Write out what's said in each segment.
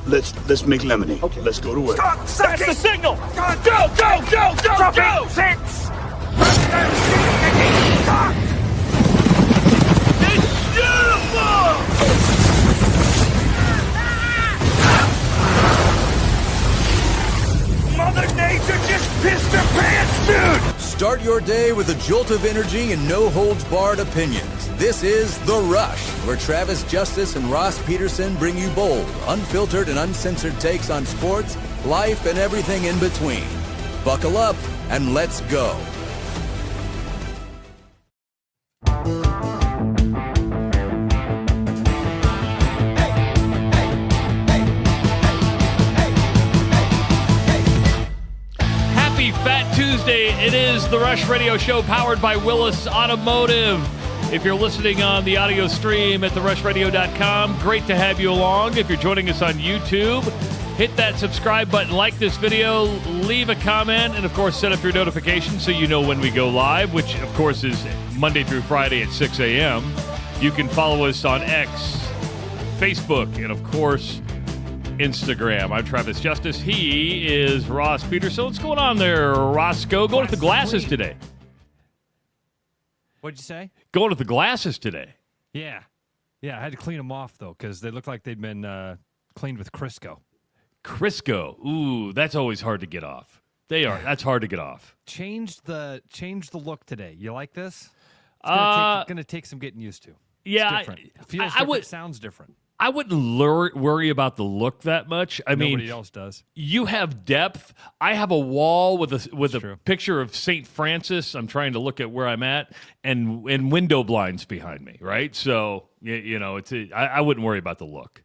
Let's make lemonade. Okay. Let's go to work. That's the signal! Go! Six! It's beautiful! Mother Nature just pissed her pants, dude! Start your day with a jolt of energy and no-holds-barred opinions. This is The Rush, where Travis Justice and Ross Peterson bring you bold, unfiltered, and uncensored takes on sports, life, and everything in between. Buckle up and let's go. Happy Fat Tuesday. It is The Rush Radio Show powered by Willis Automotive. If you're listening on the audio stream at therushradio.com, great to have you along. If you're joining us on YouTube, hit that subscribe button, like this video, leave a comment, and, of course, set up your notifications so you know when we go live, which, of course, is Monday through Friday at 6 a.m. You can follow us on X, Facebook, and, of course, Instagram. I'm Travis Justice. He is Ross Peterson. What's going on there, Roscoe? Going with the glasses today. What'd you say? Going with the glasses today. Yeah. I had to clean them off, though, because they look like they've been cleaned with Crisco. Crisco. Ooh, that's always hard to get off. They are. That's hard to get off. Change the look today. You like this? It's going to take some getting used to. Yeah. It's different. It feels different. Sounds different. I wouldn't worry about the look that much. Nobody else does. You have depth. I have a wall with a picture of St. Francis. I'm trying to look at where I'm at, and window blinds behind me, right? So, I wouldn't worry about the look.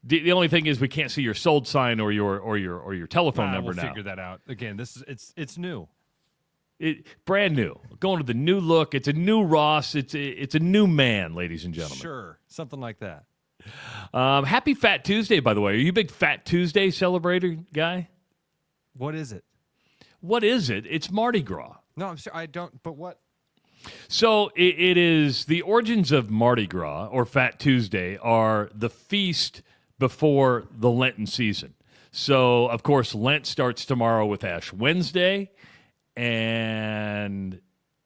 The only thing is we can't see your sold sign or your telephone number now. We'll figure that out. Again, it's new. Brand new. Going to the new look. It's a new Ross. It's a new man, ladies and gentlemen. Sure. Something like that. Happy Fat Tuesday, by the way. Are you a big Fat Tuesday celebrator guy? What is it? What is it? It's Marty Gras. No, I'm sure I don't. But what? So it is the origins of Marty Gras or Fat Tuesday are the feast before the Lenten season. So, of course, Lent starts tomorrow with Ash Wednesday, and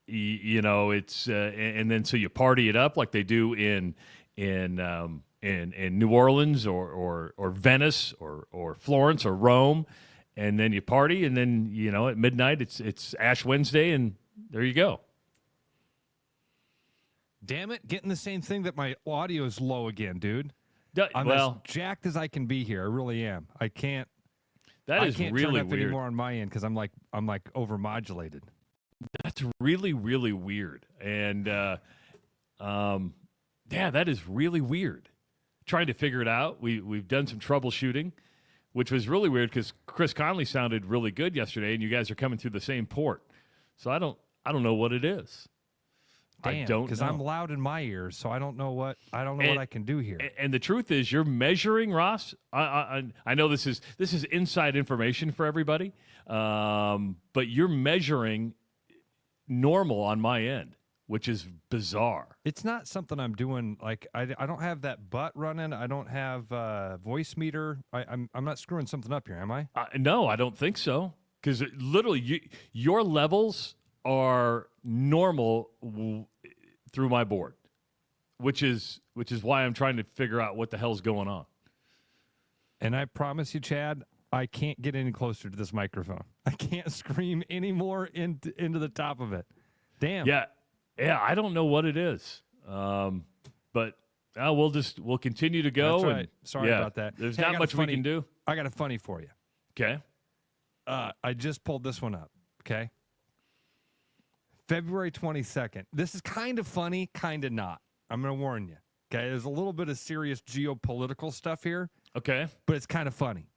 it's and then so you party it up like they do in New Orleans or Venice or Florence or Rome, and then you party, and then at midnight it's Ash Wednesday, and there you go. Damn it, getting the same thing that my audio is low again, dude. I'm as jacked as I can be here. I really am. I can't. That is can't really turn up weird anymore on my end because I'm like overmodulated. That's really, really weird, and yeah, that is really weird. Trying to figure it out. We've done some troubleshooting, which was really weird because Chris Conley sounded really good yesterday, and you guys are coming through the same port. So I don't know what it is. Damn, I don't because know. I'm loud in my ears, so I don't know what I can do here. And the truth is, you're measuring, Ross. I know this is inside information for everybody, but you're measuring normal on my end, which is bizarre. It's not something I'm doing. Like I don't have that butt running. I don't have voice meter. I'm not screwing something up here, am I? No, I don't think so. Because literally, your levels are normal through my board, which is why I'm trying to figure out what the hell's going on. And I promise you, Chad, I can't get any closer to this microphone. I can't scream any more into the top of it. Damn. Yeah, I don't know what it is, but we'll continue to go. That's right. And, Sorry about that. There's not much we can do. I got a funny for you. Okay. I just pulled this one up. Okay. February 22nd. This is kind of funny, kind of not. I'm going to warn you. Okay. There's a little bit of serious geopolitical stuff here. Okay. But it's kind of funny.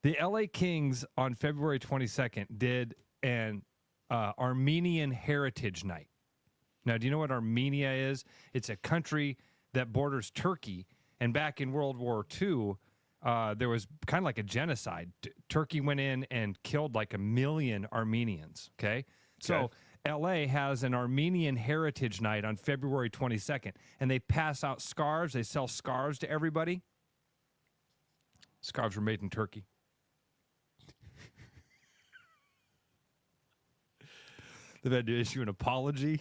The LA Kings on February 22nd did an Armenian Heritage Night. Now, do you know what Armenia is? It's a country that borders Turkey. And back in World War II, there was kind of like a genocide. Turkey went in and killed like 1 million Armenians, okay? So L.A. has an Armenian Heritage Night on February 22nd, and they pass out scarves. They sell scarves to everybody. Scarves were made in Turkey. They've had to issue an apology.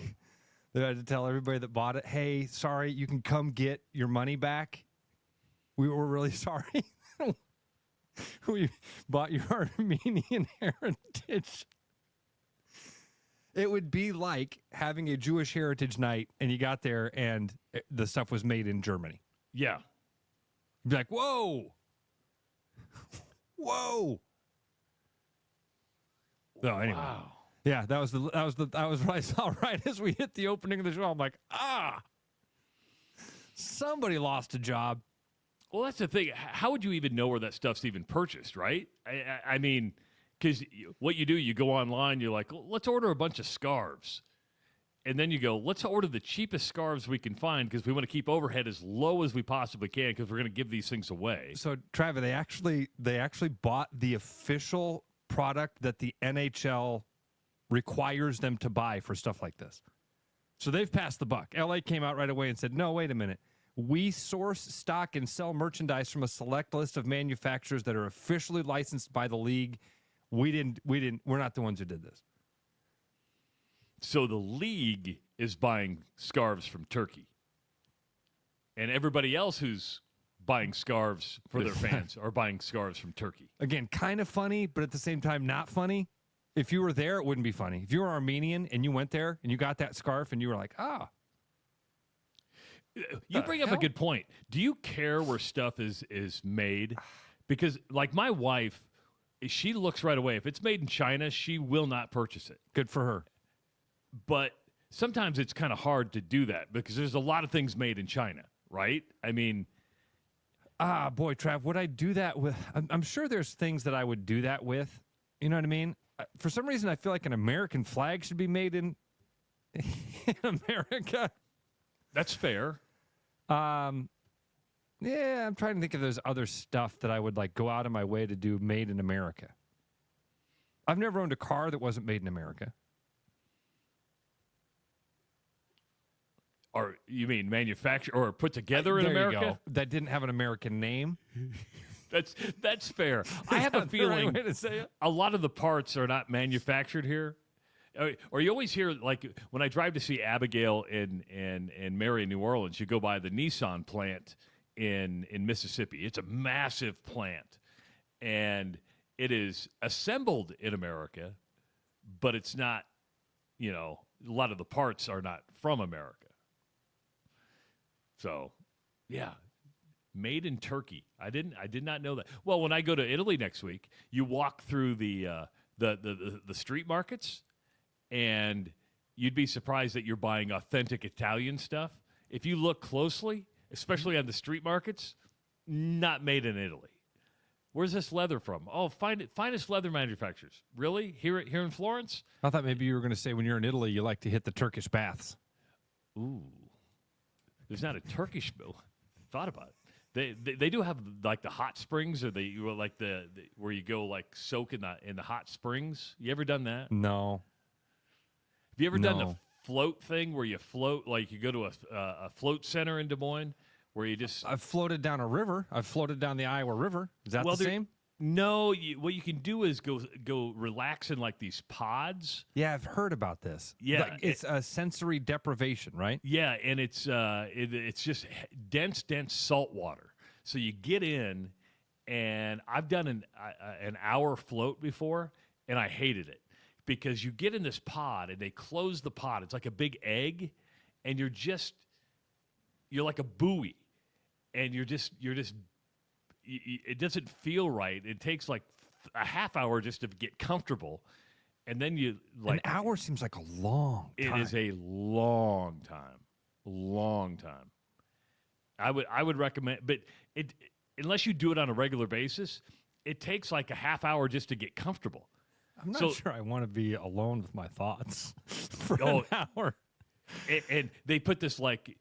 They had to tell everybody that bought it, hey, sorry, you can come get your money back. We were really sorry. We bought your Armenian heritage. It would be like having a Jewish heritage night and you got there and the stuff was made in Germany. Yeah. You'd be like, whoa. Whoa. So anyway. Wow. Yeah, that was what I saw right as we hit the opening of the show. I'm like, somebody lost a job. Well, that's the thing. How would you even know where that stuff's even purchased, right? I mean, because what you do, you go online, you're like, let's order a bunch of scarves. And then you go, let's order the cheapest scarves we can find because we want to keep overhead as low as we possibly can because we're going to give these things away. So, Travis, they actually bought the official product that the NHL requires them to buy for stuff like this. So they've passed the buck. LA came out right away and said, no, wait a minute. We source, stock, and sell merchandise from a select list of manufacturers that are officially licensed by the league. We're not the ones who did this. So the league is buying scarves from Turkey. And everybody else who's buying scarves for their fans are buying scarves from Turkey. Again, kind of funny, but at the same time, not funny. If you were there, it wouldn't be funny. If you were Armenian and you went there and you got that scarf and you were like, You bring up a good point. Do you care where stuff is made? Because, like, my wife, she looks right away. If it's made in China, she will not purchase it. good for her. But sometimes it's kind of hard to do that because there's a lot of things made in China, right? I mean... boy, Trav, would I do that with... I'm sure there's things that I would do that with. You know what I mean? For some reason, I feel like an American flag should be made in America. That's fair. Yeah, I'm trying to think if there's other stuff that I would like go out of my way to do made in America. I've never owned a car that wasn't made in America. Or you mean manufactured or put together in There America? you go. That didn't have an American name. That's fair. I have a feeling way to say it? a lot of the parts are not manufactured here. Or you always hear, like, when I drive to see Abigail and Mary in New Orleans, you go by the Nissan plant in Mississippi. It's a massive plant. And it is assembled in America, but it's not, a lot of the parts are not from America. So, yeah. Made in Turkey. I did not know that. Well, when I go to Italy next week, you walk through the street markets, and you'd be surprised that you're buying authentic Italian stuff. If you look closely, especially on the street markets, not made in Italy. Where's this leather from? Oh, finest leather manufacturers. Really? Here in Florence? I thought maybe you were going to say when you're in Italy, you like to hit the Turkish baths. Ooh, there's not a Turkish bill. Thought about it. They do have like the hot springs, or like the where you go like soak in the hot springs. You ever done that? No. Have you ever done the float thing where you float, like you go to a float center in Des Moines where you just... I've floated down a river. I've floated down the Iowa River. Is that the same? No. What you can do is go relax in like these pods. Yeah, I've heard about this. Yeah. Like, it's a sensory deprivation, right? Yeah, and it's just dense salt water. So you get in, and I've done an hour float before, and I hated it. Because you get in this pod and they close the pod. It's like a big egg, and you're like a buoy, and you're just it doesn't feel right. It takes like a half hour just to get comfortable, and then you like an hour seems like a long time. It is a long time. I would recommend, but unless you do it on a regular basis, it takes like a half hour just to get comfortable. I'm not sure I want to be alone with my thoughts for an hour. And they put this like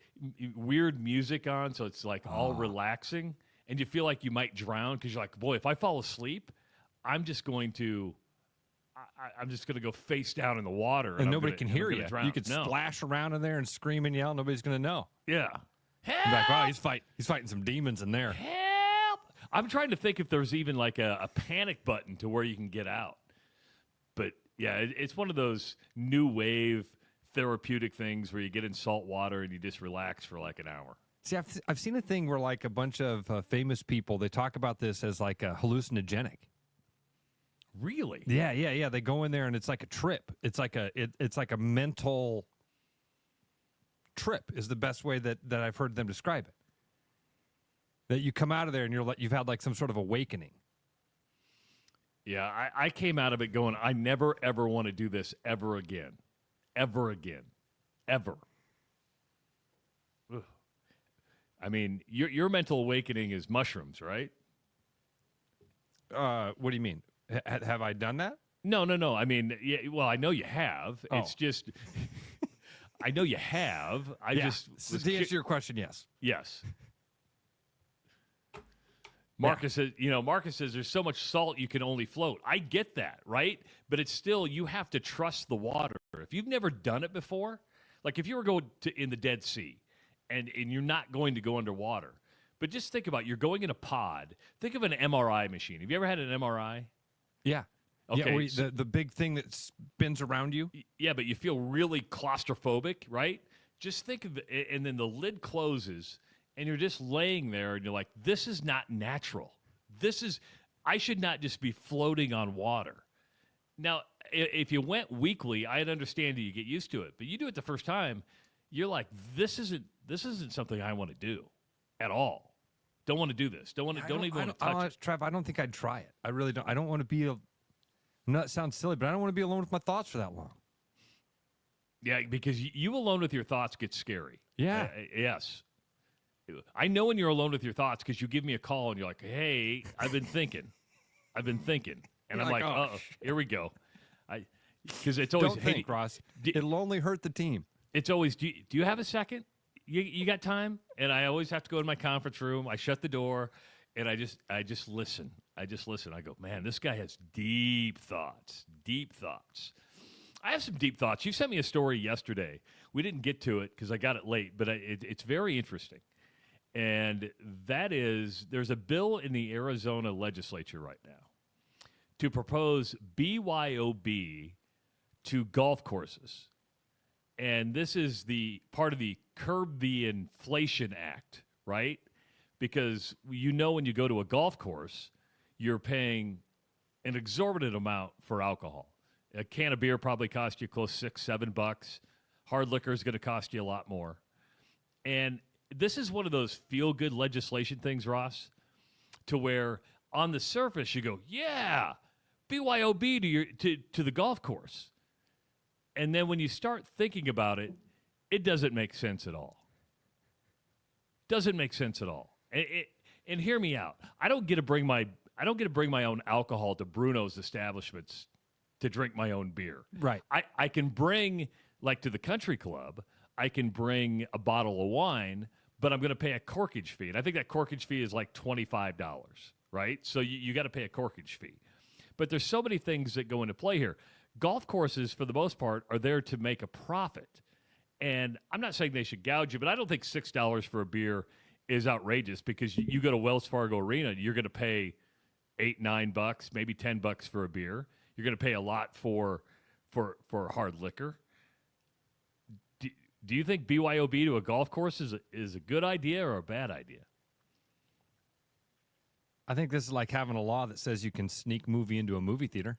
weird music on, so it's like all relaxing, and you feel like you might drown because you're like, boy, if I fall asleep, I'm just going to go face down in the water, and nobody can hear you. Drown. You could splash around in there and scream and yell. Nobody's going to know. Yeah. Help! Like, wow, he's fighting some demons in there. Help! I'm trying to think if there's even like a panic button to where you can get out. But yeah, it's one of those new wave therapeutic things where you get in salt water and you just relax for like an hour. See, I've seen a thing where like a bunch of famous people, they talk about this as like a hallucinogenic. Really? Yeah. They go in there and it's like a trip. It's like a mental trip is the best way that I've heard them describe it. That you come out of there and you've had like some sort of awakening. Yeah, I came out of it going, I never, ever want to do this ever again. Ever again. Ever. Ugh. I mean, your mental awakening is mushrooms, right? What do you mean? Have I done that? No. I mean, yeah, well, I know you have. Oh. It's just, I know you have. So to answer your question, yes. Yes. Marcus says there's so much salt you can only float. I get that, right? But it's still, you have to trust the water. If you've never done it before, like if you were going in the Dead Sea and you're not going to go underwater, but just think about, you're going in a pod. Think of an MRI machine. Have you ever had an MRI? Yeah. Okay. Yeah, the big thing that spins around you. Yeah, but you feel really claustrophobic, right? Just think of it, and then the lid closes, and you're just laying there, and you're like, this is not natural. I should not just be floating on water. Now, if you went weekly, I'd understand that you get used to it. But you do it the first time, you're like, this isn't something I want to do at all. Don't want to do this. Don't even want to touch it. Trev, I don't think I'd try it. I really don't. I don't want to be that sounds silly, but I don't want to be alone with my thoughts for that long. Yeah, because you alone with your thoughts gets scary. Yeah. Yes. I know when you're alone with your thoughts because you give me a call and you're like, hey, I've been thinking. And I'm like, uh-oh, here we go. Because it's always, don't think, Ross. It'll only hurt the team. It's always, do you have a second? You got time? And I always have to go in my conference room. I shut the door, and I just listen. I go, man, this guy has deep thoughts. I have some deep thoughts. You sent me a story yesterday. We didn't get to it because I got it late, but it's very interesting. And that is, there's a bill in the Arizona legislature right now to propose BYOB to golf courses. And this is the part of the Curb the Inflation Act, right? Because when you go to a golf course, you're paying an exorbitant amount for alcohol. A can of beer probably costs you close $6-7. Hard liquor is going to cost you a lot more. And this is one of those feel-good legislation things, Ross, to where on the surface you go, yeah, BYOB to the golf course. And then when you start thinking about it, it doesn't make sense at all. Doesn't make sense at all. And hear me out. I don't get to bring my own alcohol to Bruno's establishments to drink my own beer. Right. I can bring, like to the country club, I can bring a bottle of wine, but I'm going to pay a corkage fee. And I think that corkage fee is like $25, right? So you got to pay a corkage fee. But there's so many things that go into play here. Golf courses, for the most part, are there to make a profit. And I'm not saying they should gouge you, but I don't think $6 for a beer is outrageous because you go to Wells Fargo Arena, you're going to pay $8-9, maybe $10 for a beer. You're going to pay a lot for hard liquor. Do you think BYOB to a golf course is a good idea or a bad idea? I think this is like having a law that says you can sneak movie into a movie theater.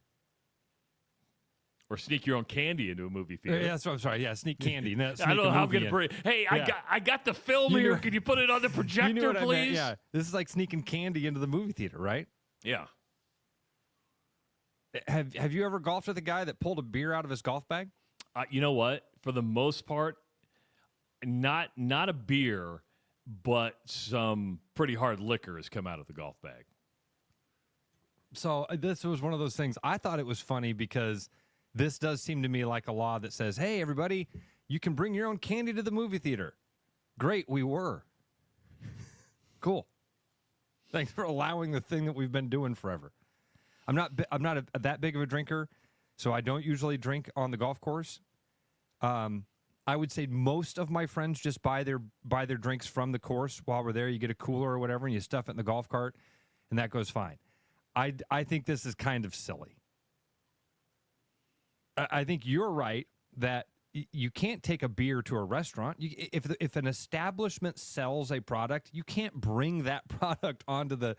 Or sneak your own candy into a movie theater. Yeah, that's what I'm sorry. Yeah, sneak candy. I don't know how I'm going to bring. Hey, yeah. I got the film here. Can you put it on the projector, please? Yeah, this is like sneaking candy into the movie theater, right? Yeah. Have you ever golfed with a guy that pulled a beer out of his golf bag? You know what? For the most part, not a beer, but some pretty hard liquor has come out of the golf bag. So this was one of those things. I thought it was funny because this does seem to me like a law that says, hey, everybody, you can bring your own candy to the movie theater. Great, we were. Cool. Thanks for allowing the thing that we've been doing forever. I'm not that big of a drinker, so I don't usually drink on the golf course. I would say most of my friends just buy their drinks from the course while we're there. You get a cooler or whatever, and you stuff it in the golf cart, and that goes fine. I think this is kind of silly. I think you're right that you can't take a beer to a restaurant. If an establishment sells a product, you can't bring that product onto the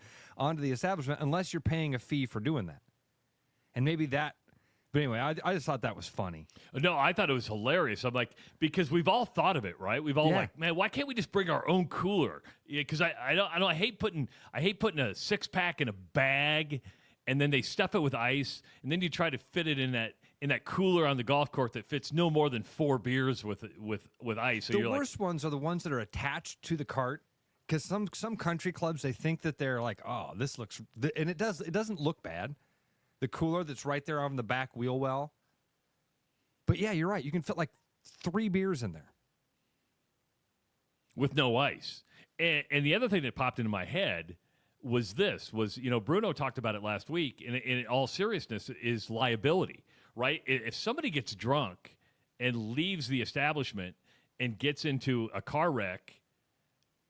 establishment unless you're paying a fee for doing that. And maybe that. But anyway, I just thought that was funny. No, I thought it was hilarious. I'm like, because we've all thought of it, right? We've all like, man, why can't we just bring our own cooler? Because I hate putting a 6-pack in a bag, and then they stuff it with ice, and then you try to fit it in that cooler on the golf course that fits no more than 4 beers with ice. So the worst ones are the ones that are attached to the cart, because some country clubs, they think that they're like, oh, this looks, and it doesn't look bad. The cooler that's right there on the back wheel well. But yeah, you're right. You can fit like 3 beers in there with no ice. And the other thing that popped into my head was Bruno talked about it last week, and in all seriousness, is liability, right? If somebody gets drunk and leaves the establishment and gets into a car wreck,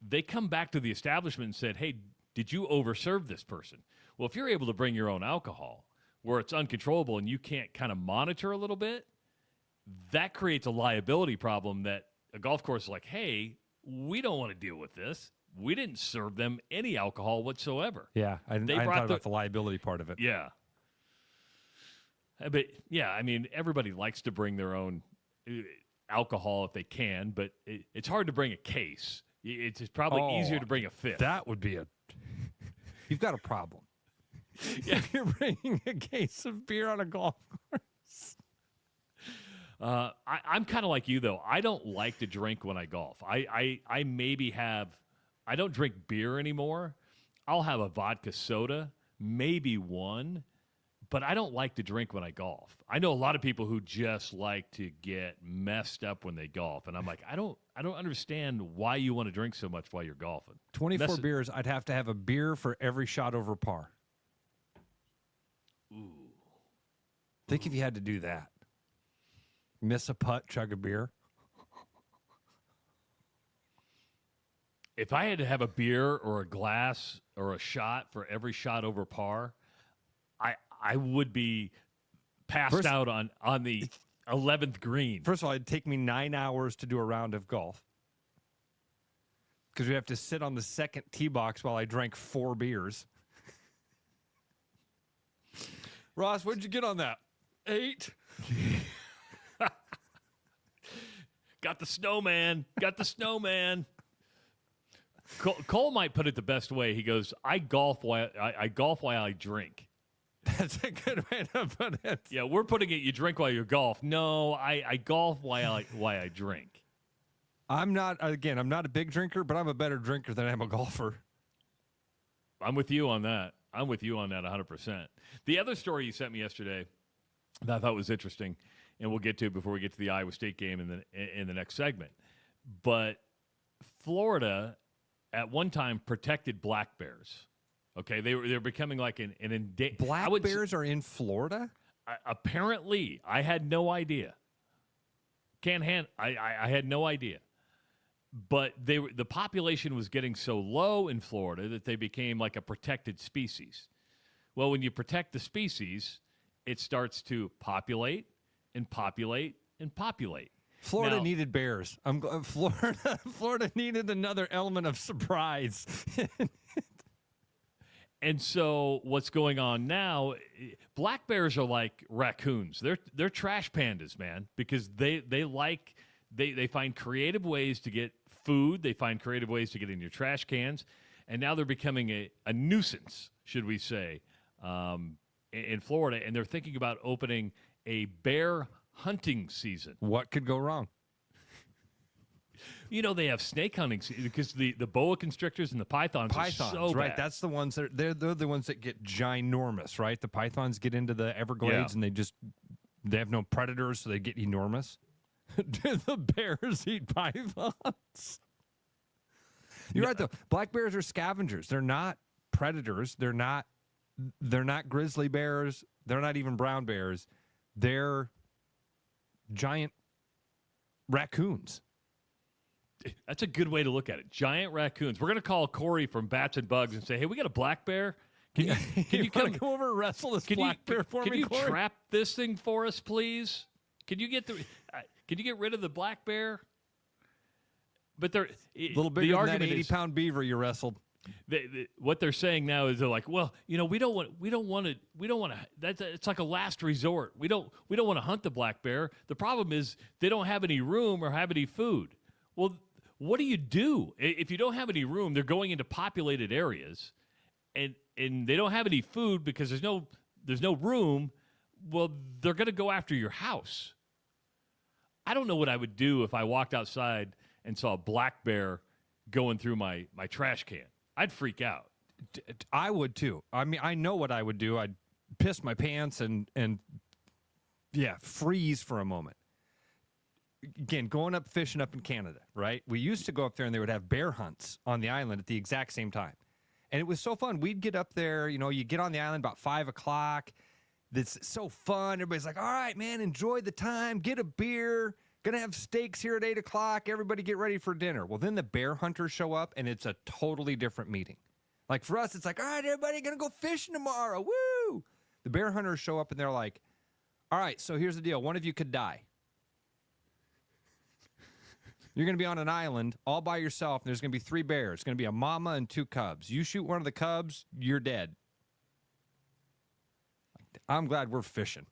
they come back to the establishment and said, hey, did you overserve this person? Well, if you're able to bring your own alcohol where it's uncontrollable and you can't kind of monitor a little bit, that creates a liability problem that a golf course is like, hey, we don't want to deal with this. We didn't serve them any alcohol whatsoever. Yeah, I thought about the liability part of it. Yeah. But, yeah, I mean, everybody likes to bring their own alcohol if they can, but it's hard to bring a case. It's probably easier to bring a fifth. That would be you've got a problem. Yeah. If you're bringing a case of beer on a golf course. I'm kind of like you, though. I don't like to drink when I golf. I don't drink beer anymore. I'll have a vodka soda, maybe one, but I don't like to drink when I golf. I know a lot of people who just like to get messed up when they golf, and I'm like, I don't understand why you want to drink so much while you're golfing. 24 beers, I'd have to have a beer for every shot over par. Ooh. Think if you had to do that. Miss a putt, chug a beer. If I had to have a beer or a glass or a shot for every shot over par, I would be passed out on the 11th green. First of all, it'd take me 9 hours to do a round of golf. Because we have to sit on the second tee box while I drank 4 beers. Ross, what'd you get on that? 8. Got the snowman. Cole might put it the best way. He goes, I golf while I drink. That's a good way to put it. Yeah, we're putting it, you drink while you golf. No, I golf while I drink. I'm not a big drinker, but I'm a better drinker than I am a golfer. I'm with you on that. 100%. The other story you sent me yesterday that I thought was interesting, and we'll get to it before we get to the Iowa State game in the next segment. But Florida, at one time, protected black bears. Okay, they're becoming like an black bears are in Florida? Apparently, I had no idea. I had no idea. But the population was getting so low in Florida that they became like a protected species. Well, when you protect the species, it starts to populate and populate and populate. Florida needed bears. Florida needed another element of surprise. And so what's going on now, black bears are like raccoons. They're trash pandas, man, because they find creative ways to get food. They find creative ways to get in your trash cans. And now they're becoming a nuisance, should we say, in Florida. And they're thinking about opening a bear hunting season. What could go wrong? You know, they have snake hunting because the boa constrictors and the pythons are so right? bad. That's the ones that they're the ones that get ginormous, right? The pythons get into the Everglades and they have no predators, so they get enormous. Do the bears eat pythons? You're right though. Black bears are scavengers. They're not predators. They're not grizzly bears. They're not even brown bears. They're giant raccoons. That's a good way to look at it. Giant raccoons. We're going to call Corey from Bats and Bugs and say, hey, we got a black bear. Can you come over and wrestle this black bear for me? Can you Corey? trap this thing for us, please? Can you get rid of the black bear? But they're a little bigger than that 80-pound beaver you wrestled. What they're saying now is they're like, well, we don't want to. It's like a last resort. We don't want to hunt the black bear. The problem is they don't have any room or have any food. Well, what do you do if you don't have any room? They're going into populated areas, and they don't have any food because there's no room. Well, they're going to go after your house. I don't know what I would do if I walked outside and saw a black bear going through my trash can. I'd freak out. I would too. I mean, I know what I would do. I'd piss my pants and freeze for a moment. Again, going up fishing up in Canada, right? We used to go up there and they would have bear hunts on the island at the exact same time. And it was so fun. We'd get up there, you get on the island about 5 o'clock. It's so fun. Everybody's like, all right, man, enjoy the time. Get a beer. Gonna have steaks here at 8 o'clock. Everybody get ready for dinner. Well, then the bear hunters show up, and it's a totally different meeting. Like for us, it's like, all right, everybody gonna go fishing tomorrow. Woo! The bear hunters show up, and they're like, all right, so here's the deal. One of you could die. You're gonna be on an island all by yourself, and there's gonna be 3 bears. It's gonna be a mama and 2 cubs. You shoot one of the cubs, you're dead. I'm glad we're fishing.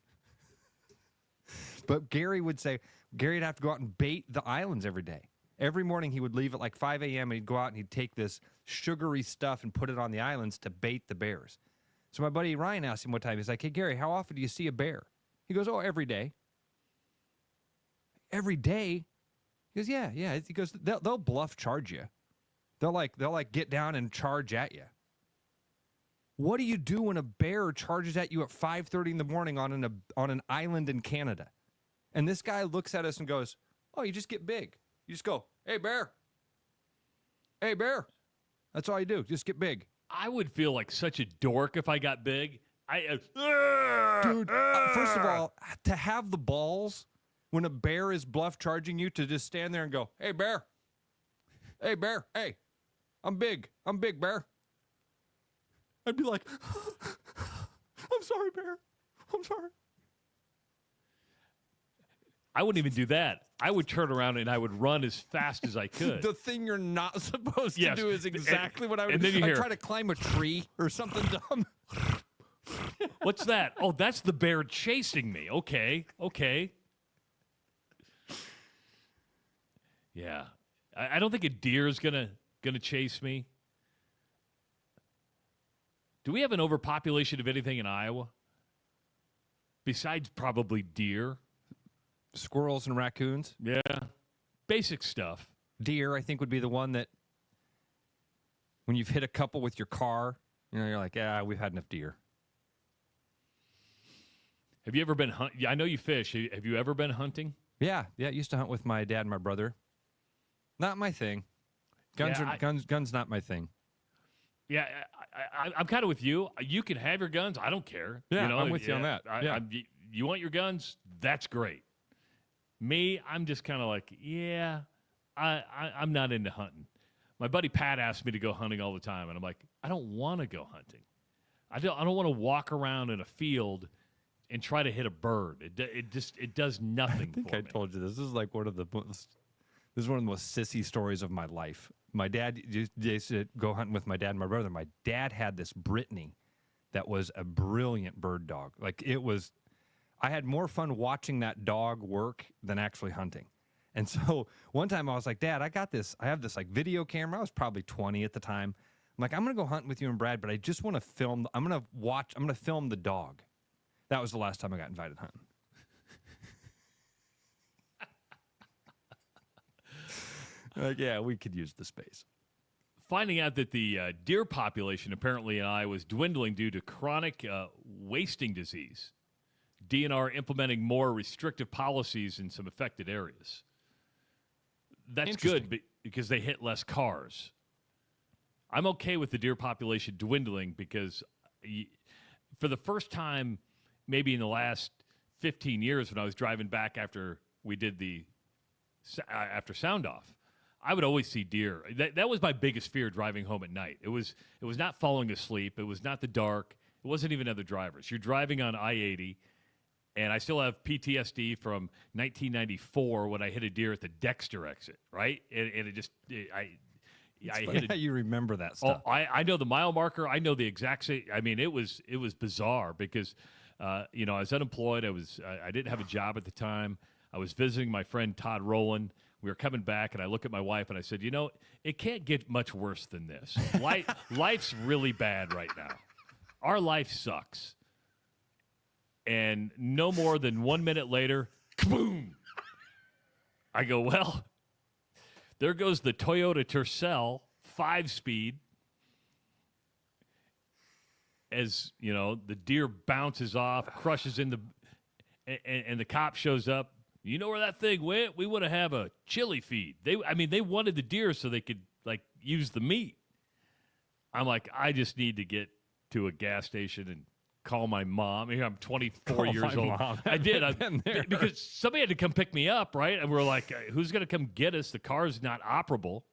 But Gary'd have to go out and bait the islands every day. Every morning he would leave at like 5 a.m. and he'd go out and he'd take this sugary stuff and put it on the islands to bait the bears. So my buddy Ryan asked him one time, he's like, hey, Gary, how often do you see a bear? He goes, oh, every day. Every day? He goes, yeah. He goes, they'll bluff charge you. They'll get down and charge at you. What do you do when a bear charges at you at 5:30 in the morning on an island in Canada? And this guy looks at us and goes, oh, you just get big. You just go, hey, bear. Hey, bear. That's all you do. Just get big. I would feel like such a dork if I got big. Dude, first of all, to have the balls when a bear is bluff charging you to just stand there and go, hey, bear. Hey, bear. Hey, I'm big. I'm big, bear. I'd be like, I'm sorry, bear. I'm sorry. I wouldn't even do that. I would turn around and I would run as fast as I could. The thing you're not supposed to do is exactly what I would do. Then I'd try to climb a tree or something dumb. What's that? Oh, that's the bear chasing me. Okay. Yeah. I don't think a deer is gonna chase me. Do we have an overpopulation of anything in Iowa? Besides probably deer. Squirrels and raccoons. Yeah. Basic stuff. Deer, I think, would be the one that when you've hit a couple with your car, you're like, yeah, we've had enough deer. Have you ever been hunting? I know you fish. Have you ever been hunting? Yeah. I used to hunt with my dad and my brother. Not my thing. Guns not my thing. Yeah, I'm kind of with you. You can have your guns. I don't care. Yeah, I'm with you on that. You want your guns? That's great. Me, I'm just kind of like, yeah, I'm not into hunting. My buddy Pat asked me to go hunting all the time, and I'm like, I don't want to go hunting. I don't want to walk around in a field and try to hit a bird. It does nothing. I think I told you this. This is like one of the most sissy stories of my life. My dad used to go hunting with my dad and my brother. My dad had this Brittany that was a brilliant bird dog. I had more fun watching that dog work than actually hunting. And so one time I was like, Dad, I have this like video camera. I was probably 20 at the time. I'm like, I'm going to go hunting with you and Brad, but I just want to film. I'm going to film the dog. That was the last time I got invited hunting. Like, yeah, we could use the space. Finding out that the deer population apparently in Iowa is dwindling due to chronic wasting disease. DNR implementing more restrictive policies in some affected areas. That's good because they hit less cars. I'm okay with the deer population dwindling because for the first time, maybe in the last 15 years when I was driving back after we did after Sound Off, I would always see deer. That was my biggest fear driving home at night. It was not falling asleep. It was not the dark. It wasn't even other drivers. You're driving on I-80, and I still have PTSD from 1994 when I hit a deer at the Dexter exit, right? And it just I hit how you remember that stuff. Oh, I know the mile marker. I know the exact same. I mean, it was bizarre because I was unemployed. I didn't have a job at the time. I was visiting my friend Todd Rowland. We were coming back, and I looked at my wife, and I said, it can't get much worse than this. Life's really bad right now. Our life sucks. And no more than 1 minute later, kaboom! I go, well, there goes the Toyota Tercel 5-speed. As, the deer bounces off, crushes in and the cop shows up. You know where that thing went? We want to have a chili feed. They wanted the deer so they could, use the meat. I'm like, I just need to get to a gas station and call my mom. I'm 24 years old. Mom. I did. Because somebody had to come pick me up, right? And we're like, who's going to come get us? The car's not operable.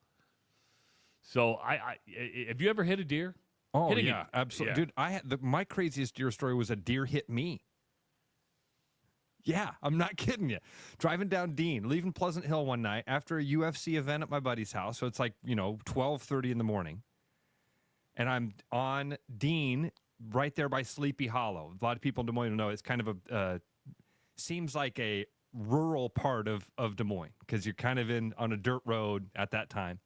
So, have you ever hit a deer? Oh, yeah, absolutely. Yeah. Dude, my craziest deer story was a deer hit me. Yeah, I'm not kidding you. Driving down Dean, leaving Pleasant Hill one night after a UFC event at my buddy's house. So it's 12:30 in the morning. And I'm on Dean right there by Sleepy Hollow. A lot of people in Des Moines know it's kind of seems like a rural part of Des Moines because you're kind of on a dirt road at that time.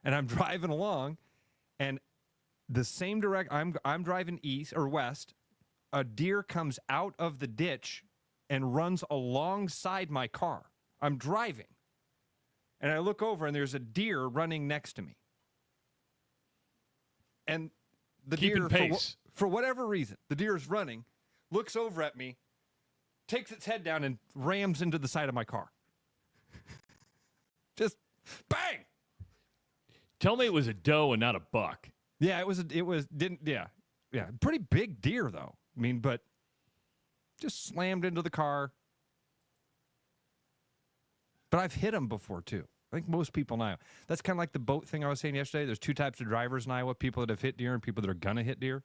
And I'm driving along, and the same I'm driving east or west. A deer comes out of the ditch and runs alongside my car. I'm driving. And I look over, and there's a deer running next to me. And the Keeping deer, pace. for whatever reason, the deer is running, looks over at me, takes its head down, and rams into the side of my car. Just bang! Tell me it was a doe and not a buck. Yeah, yeah. Pretty big deer, though. But just slammed into the car. But I've hit them before, too. I think most people know. That's kind of like the boat thing I was saying yesterday. There's two types of drivers in Iowa, people that have hit deer and people that are going to hit deer.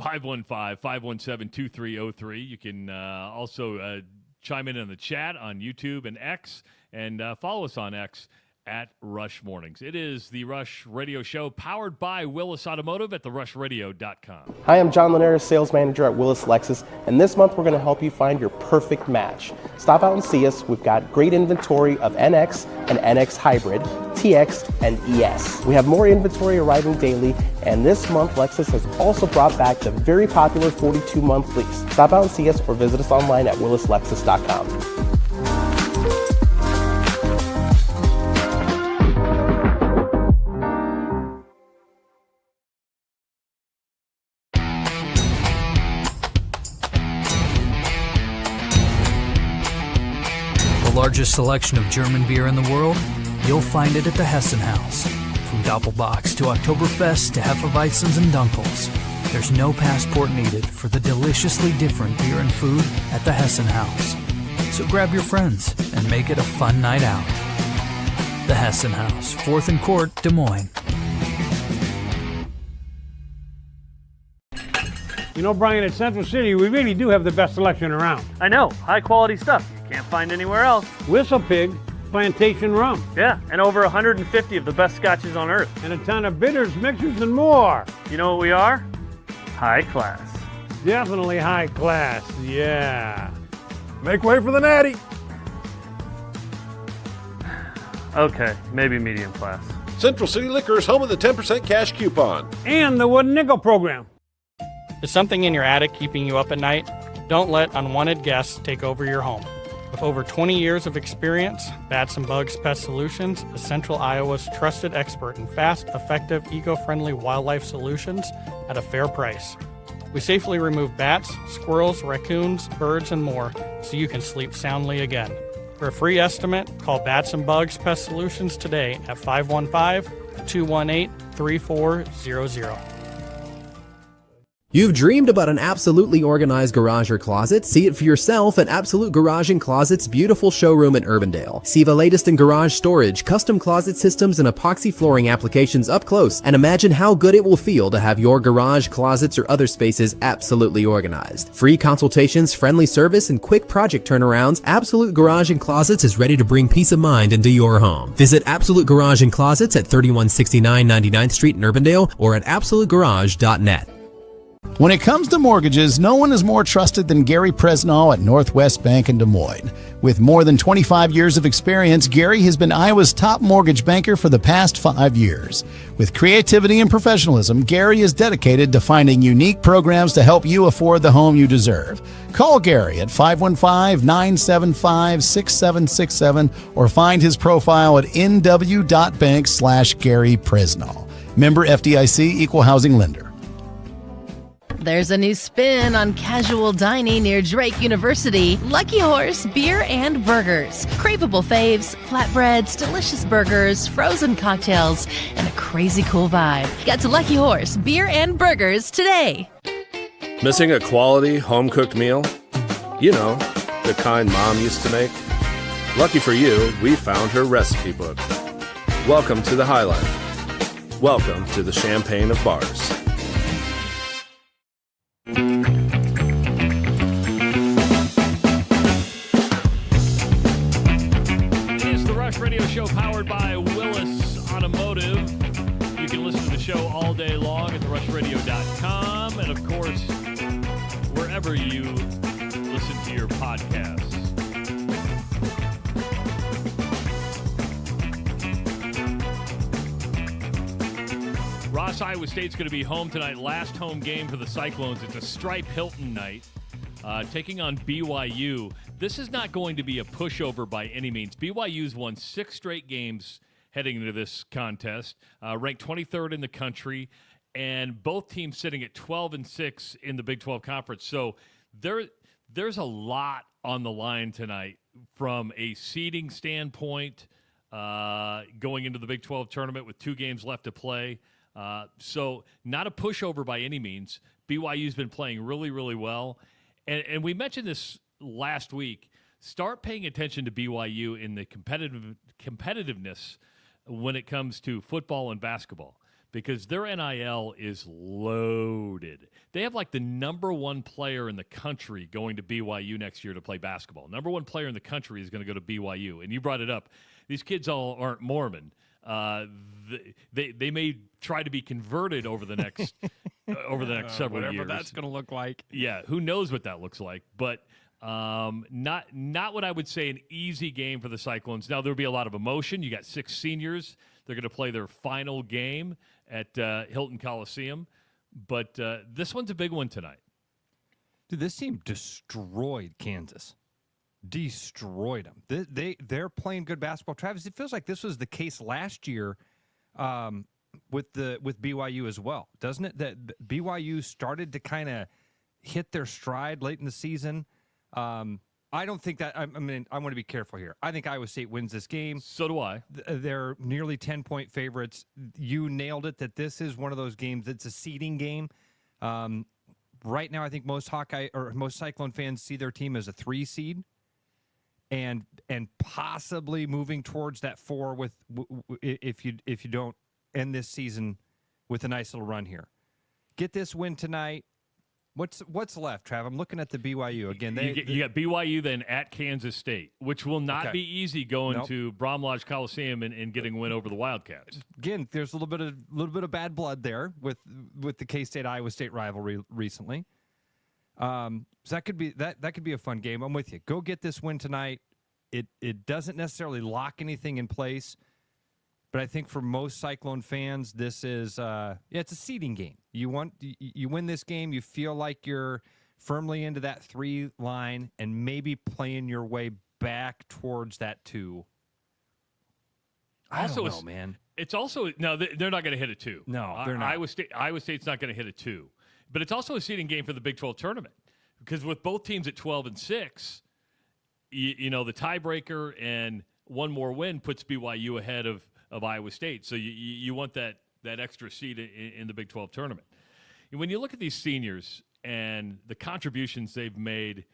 515-517-2303. You can also chime in the chat on YouTube and X, and follow us on X at Rush Mornings. It is the Rush Radio Show powered by Willis Automotive at therushradio.com. Hi, I'm John Linares, sales manager at Willis Lexus, and this month we're going to help you find your perfect match. Stop out and see us. We've got great inventory of NX and NX Hybrid, TX, and ES. We have more inventory arriving daily, and this month Lexus has also brought back the very popular 42-month lease. Stop out and see us or visit us online at willislexus.com. Largest selection of German beer in the world? You'll find it at the Hessen House. From Doppelbocks to Oktoberfest to Hefeweizens and Dunkels, there's no passport needed for the deliciously different beer and food at the Hessen House. So grab your friends and make it a fun night out. The Hessen House, 4th and Court, Des Moines. Brian, at Central City, we really do have the best selection around. I know, high quality stuff you can't find anywhere else. Whistle Pig, Plantation Rum. Yeah, and over 150 of the best scotches on earth. And a ton of bitters, mixers, and more. You know what we are? High class. Definitely high class, yeah. Make way for the natty. Okay, maybe medium class. Central City Liquor is home of the 10% cash coupon. And the Wooden Nickel program. Is something in your attic keeping you up at night? Don't let unwanted guests take over your home. With over 20 years of experience, Bats and Bugs Pest Solutions is Central Iowa's trusted expert in fast, effective, eco-friendly wildlife solutions at a fair price. We safely remove bats, squirrels, raccoons, birds, and more so you can sleep soundly again. For a free estimate, call Bats and Bugs Pest Solutions today at 515-218-3400. You've dreamed about an absolutely organized garage or closet? See it for yourself at Absolute Garage & Closet's beautiful showroom in Urbandale. See the latest in garage storage, custom closet systems, and epoxy flooring applications up close, and imagine how good it will feel to have your garage, closets, or other spaces absolutely organized. Free consultations, friendly service, and quick project turnarounds, Absolute Garage & Closets is ready to bring peace of mind into your home. Visit Absolute Garage & Closets at 3169 99th Street in Urbandale or at absolutegarage.net. When it comes to mortgages, no one is more trusted than Gary Presnall at Northwest Bank in Des Moines. With more than 25 years of experience, Gary has been Iowa's top mortgage banker for the past 5 years. With creativity and professionalism, Gary is dedicated to finding unique programs to help you afford the home you deserve. Call Gary at 515-975-6767 or find his profile at nw.bank/Gary Presnall. Member FDIC, Equal Housing Lender. There's a new spin on casual dining near Drake University. Lucky Horse Beer and Burgers. Craveable faves, flatbreads, delicious burgers, frozen cocktails, and a crazy cool vibe. Get to Lucky Horse Beer and Burgers today. Missing a quality, home-cooked meal? You know, the kind Mom used to make. Lucky for you, we found her recipe book. Welcome to the High Life. Welcome to the Champagne of Bars. Radio show powered by Willis Automotive. You can listen to the show all day long at therushladio.com and, of course, wherever you listen to your podcasts. Ross, Iowa State's going to be home tonight. Last home game for the Cyclones. It's a Stripe Hilton night. Taking on BYU. This is not going to be a pushover by any means. BYU's won 6 straight games heading into this contest, ranked 23rd in the country, and both teams sitting at 12-6 in the Big 12 Conference. So there's a lot on the line tonight from a seeding standpoint going into the Big 12 tournament with 2 games left to play. So not a pushover by any means. BYU's been playing really, really well. And we mentioned this last week. Start paying attention to BYU in the competitiveness when it comes to football and basketball, because their NIL is loaded. They have like the number 1 player in the country going to BYU next year to play basketball. Number 1 player in the country is going to go to BYU. And you brought it up. These kids all aren't Mormon. They may try to be converted over the next several years. Whatever that's going to look like. Yeah, who knows what that looks like? But not what I would say an easy game for the Cyclones. Now, there'll be a lot of emotion. You got 6 seniors. They're going to play their final game at Hilton Coliseum. But this one's a big one tonight. Dude, this team destroyed Kansas. Destroyed them. They're playing good basketball. Travis, it feels like this was the case last year with BYU as well, doesn't it? That BYU started to kind of hit their stride late in the season. I don't think that. I mean, I want to be careful here. I think Iowa State wins this game. So do I. They're nearly 10-point favorites. You nailed it. That this is one of those games that's a seeding game. Right now, I think most Cyclone fans see their team as a 3 seed. And possibly moving towards that 4 with if you don't end this season with a nice little run here. Get this win tonight. What's left, Trav? I'm looking at the BYU again. You got BYU then at Kansas State, which will not be easy going to Bromlage Coliseum and getting a win over the Wildcats. Again, there's a little bit of bad blood there with the K-State Iowa State rivalry recently. So that could be a fun game. I'm with you. Go get this win tonight. It doesn't necessarily lock anything in place, but I think for most Cyclone fans, this is it's a seeding game. You win this game, you feel like you're firmly into that 3 line and maybe playing your way back towards that 2. I don't know, man. It's also they're not going to hit a 2. No, they're not. Iowa State's not going to hit a 2, but it's also a seeding game for the Big 12 tournament because with both teams at 12-6. You know, the tiebreaker and one more win puts BYU ahead of Iowa State. So you want that extra seed in the Big 12 tournament. when you look at these seniors and the contributions they've made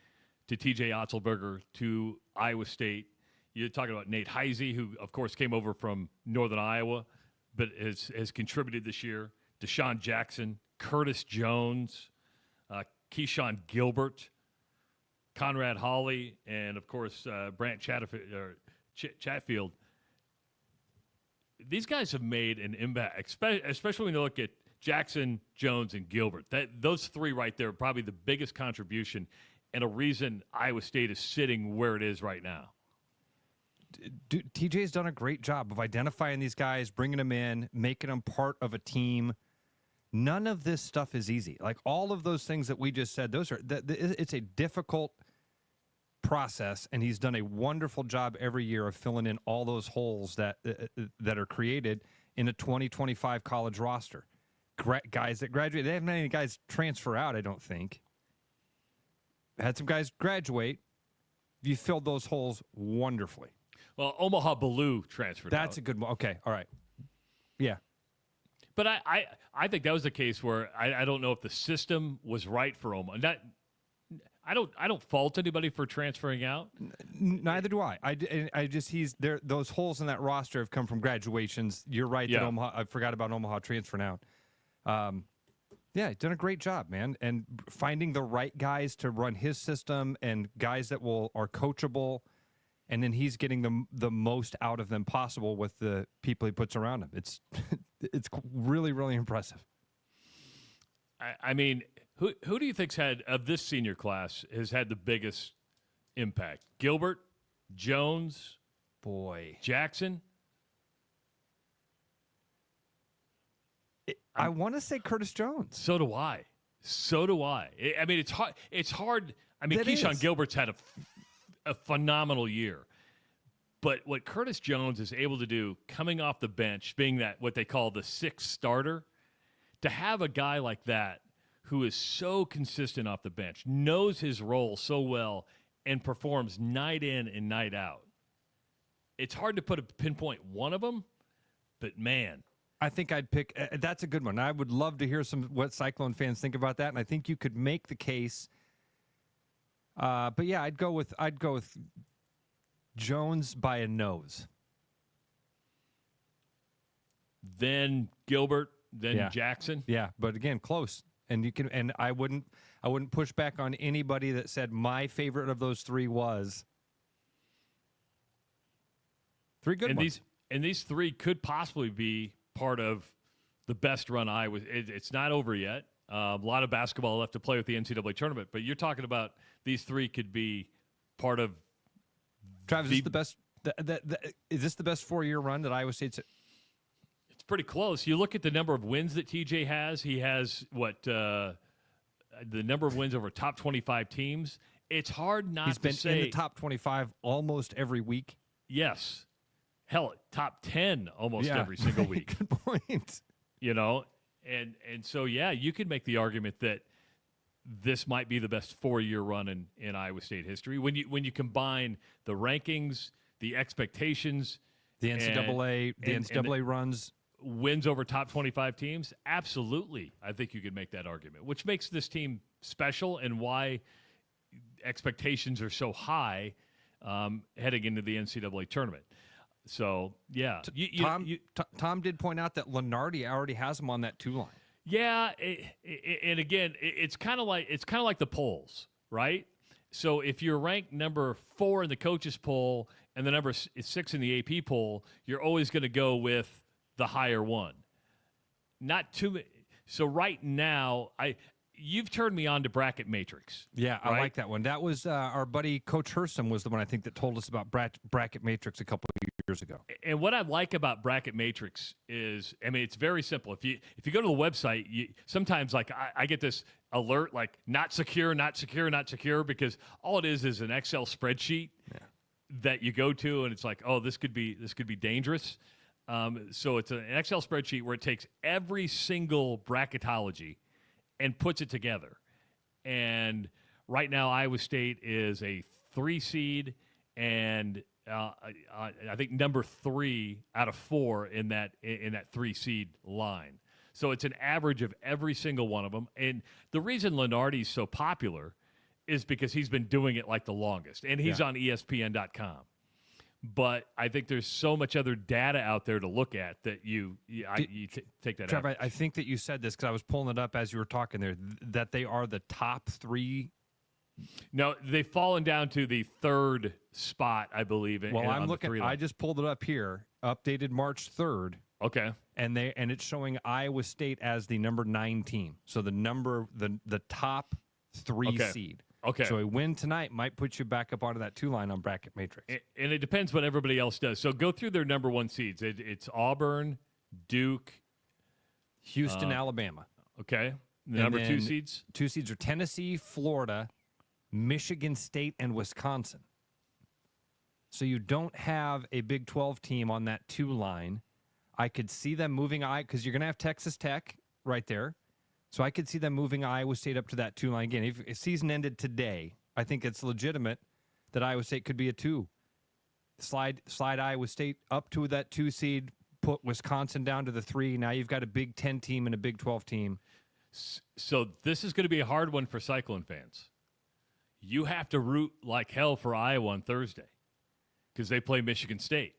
to TJ Otzelberger, to Iowa State, you're talking about Nate Heisey, who, of course, came over from Northern Iowa, but has contributed this year. Deshaun Jackson, Curtis Jones, Keyshawn Gilbert, Conrad Hawley, and, of course, Brant Chatfield. These guys have made an impact, especially when you look at Jackson, Jones, and Gilbert. Those three right there are probably the biggest contribution and a reason Iowa State is sitting where it is right now. TJ's done a great job of identifying these guys, bringing them in, making them part of a team. None of this stuff is easy. Like all of those things that we just said, it's a difficult process, and he's done a wonderful job every year of filling in all those holes that are created in a 2025 college roster. Guys that graduate, they haven't had any guys transfer out, I don't think. Had some guys graduate. You filled those holes wonderfully. Well, Omaha Ballou transferred out. That's a good one. Okay, all right. Yeah. But I think that was the case where I don't know if the system was right for Omaha. I don't fault anybody for transferring out. Neither do I. I just he's there. Those holes in that roster have come from graduations. You're right. Yeah. That Omaha. I forgot about Omaha transferring out. Yeah, he's done a great job, man, and finding the right guys to run his system and guys that are coachable, and then he's getting the most out of them possible with the people he puts around him. It's really, really impressive. I mean, who do you think's had of this senior class has had the biggest impact? Gilbert, Jones, Jackson. I want to say Curtis Jones. So do I. I mean, it's hard. I mean, Keyshawn Gilbert's had a phenomenal year. But what Curtis Jones is able to do coming off the bench, being that what they call the sixth starter, to have a guy like that who is so consistent off the bench, knows his role so well, and performs night in and night out. It's hard to pinpoint one of them, but man. I think I'd pick. That's a good one. I would love to hear what Cyclone fans think about that, and I think you could make the case. But yeah, I'd go with Jones by a nose. Then Gilbert, then Jackson. Yeah, but again, close. And you can, and I wouldn't push back on anybody that said my favorite of those three was three good ones. These three could possibly be part of the best run Iowa. It's not over yet. A lot of basketball left to play with the NCAA tournament, but you're talking about these three could be part of. Travis, is this the best? Is this the best 4-year run that Iowa State's? It's pretty close. You look at the number of wins that TJ has. He has the number of wins over top 25 teams. It's hard not He's to been say in the top 25 almost every week. Yes. Hell, top 10 almost every single week. Good point. You know, and so, yeah, you could make the argument that this might be the best 4-year run in Iowa State history. When you combine the rankings, the expectations, the NCAA runs, wins over top 25 teams, absolutely, I think you could make that argument, which makes this team special and why expectations are so high heading into the NCAA tournament. So, yeah. Tom did point out that Lenardi already has him on that 2 line. Yeah, and again, it's kind of like the polls, right? So if you're ranked number 4 in the coaches poll and the number 6 in the AP poll, you're always going to go with the higher one. Not too. So right now, you've turned me on to Bracket Matrix. Yeah, right? I like that one. That was our buddy Coach Hersom was the one I think that told us about Bracket Matrix a couple of years ago. And what I like about Bracket Matrix is, I mean, it's very simple. If you go to the website, sometimes like I get this alert like not secure, because all it is an Excel spreadsheet that you go to, and it's like, oh, this could be dangerous. So it's an Excel spreadsheet where it takes every single bracketology and puts it together. And right now, Iowa State is a 3 seed, and I think number 3 out of 4 in that 3 seed line. So it's an average of every single one of them. And the reason Lenardi's so popular is because he's been doing it like the longest, and he's on ESPN.com. But I think there's so much other data out there to look at that you take that Trev, out. I think that you said this because I was pulling it up as you were talking there, that they are the top 3. No, they've fallen down to the 3rd spot, I believe. Well, I'm looking. I just pulled it up here, updated March 3rd. Okay. And it's showing Iowa State as the number 9 team. So the top 3 seed. Okay. So a win tonight might put you back up onto that 2 line on Bracket Matrix. And it depends what everybody else does. So go through their number 1 seeds. It's Auburn, Duke, Houston, Alabama. Okay. The number 2 seeds? 2 seeds are Tennessee, Florida, Michigan State, and Wisconsin. So you don't have a Big 12 team on that 2 line. I could see them moving because you're going to have Texas Tech right there. So I could see them moving Iowa State up to that 2 line again. If season ended today, I think it's legitimate that Iowa State could be a 2. Slide Iowa State up to that 2 seed, put Wisconsin down to the 3. Now you've got a Big 10 team and a Big 12 team. So this is going to be a hard one for Cyclone fans. You have to root like hell for Iowa on Thursday because they play Michigan State.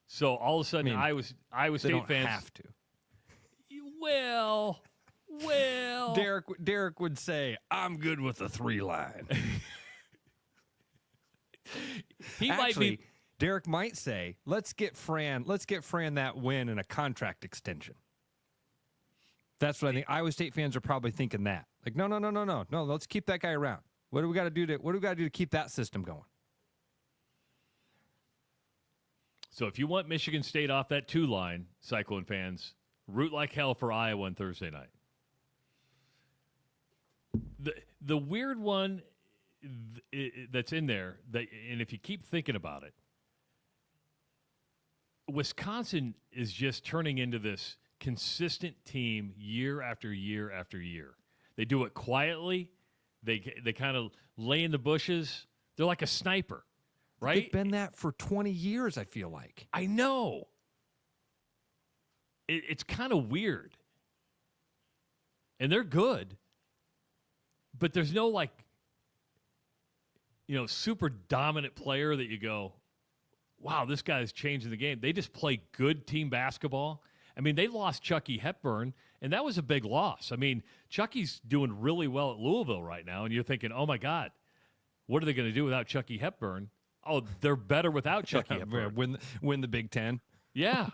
So all of a sudden, Iowa State don't fans have to. Well, Derek would say, "I'm good with the 3 line." Derek might say, "Let's get Fran that win and a contract extension." That's what I think. Iowa State fans are probably thinking that. Like, no. Let's keep that guy around. What do we got to do to keep that system going? So if you want Michigan State off that 2 line, Cyclone fans, root like hell for Iowa on Thursday night. The weird one that's in there, and if you keep thinking about it, Wisconsin is just turning into this consistent team year after year after year. They do it quietly. They kind of lay in the bushes. They're like a sniper, right? They've been that for 20 years, I feel like. I know. It's kind of weird. And they're good. But there's no, super dominant player that you go, wow, this guy's changing the game. They just play good team basketball. I mean, they lost Chucky Hepburn, and that was a big loss. I mean, Chucky's doing really well at Louisville right now, and you're thinking, oh, my God, what are they going to do without Chucky Hepburn? Oh, they're better without Chucky Hepburn. Win the Big Ten. Yeah.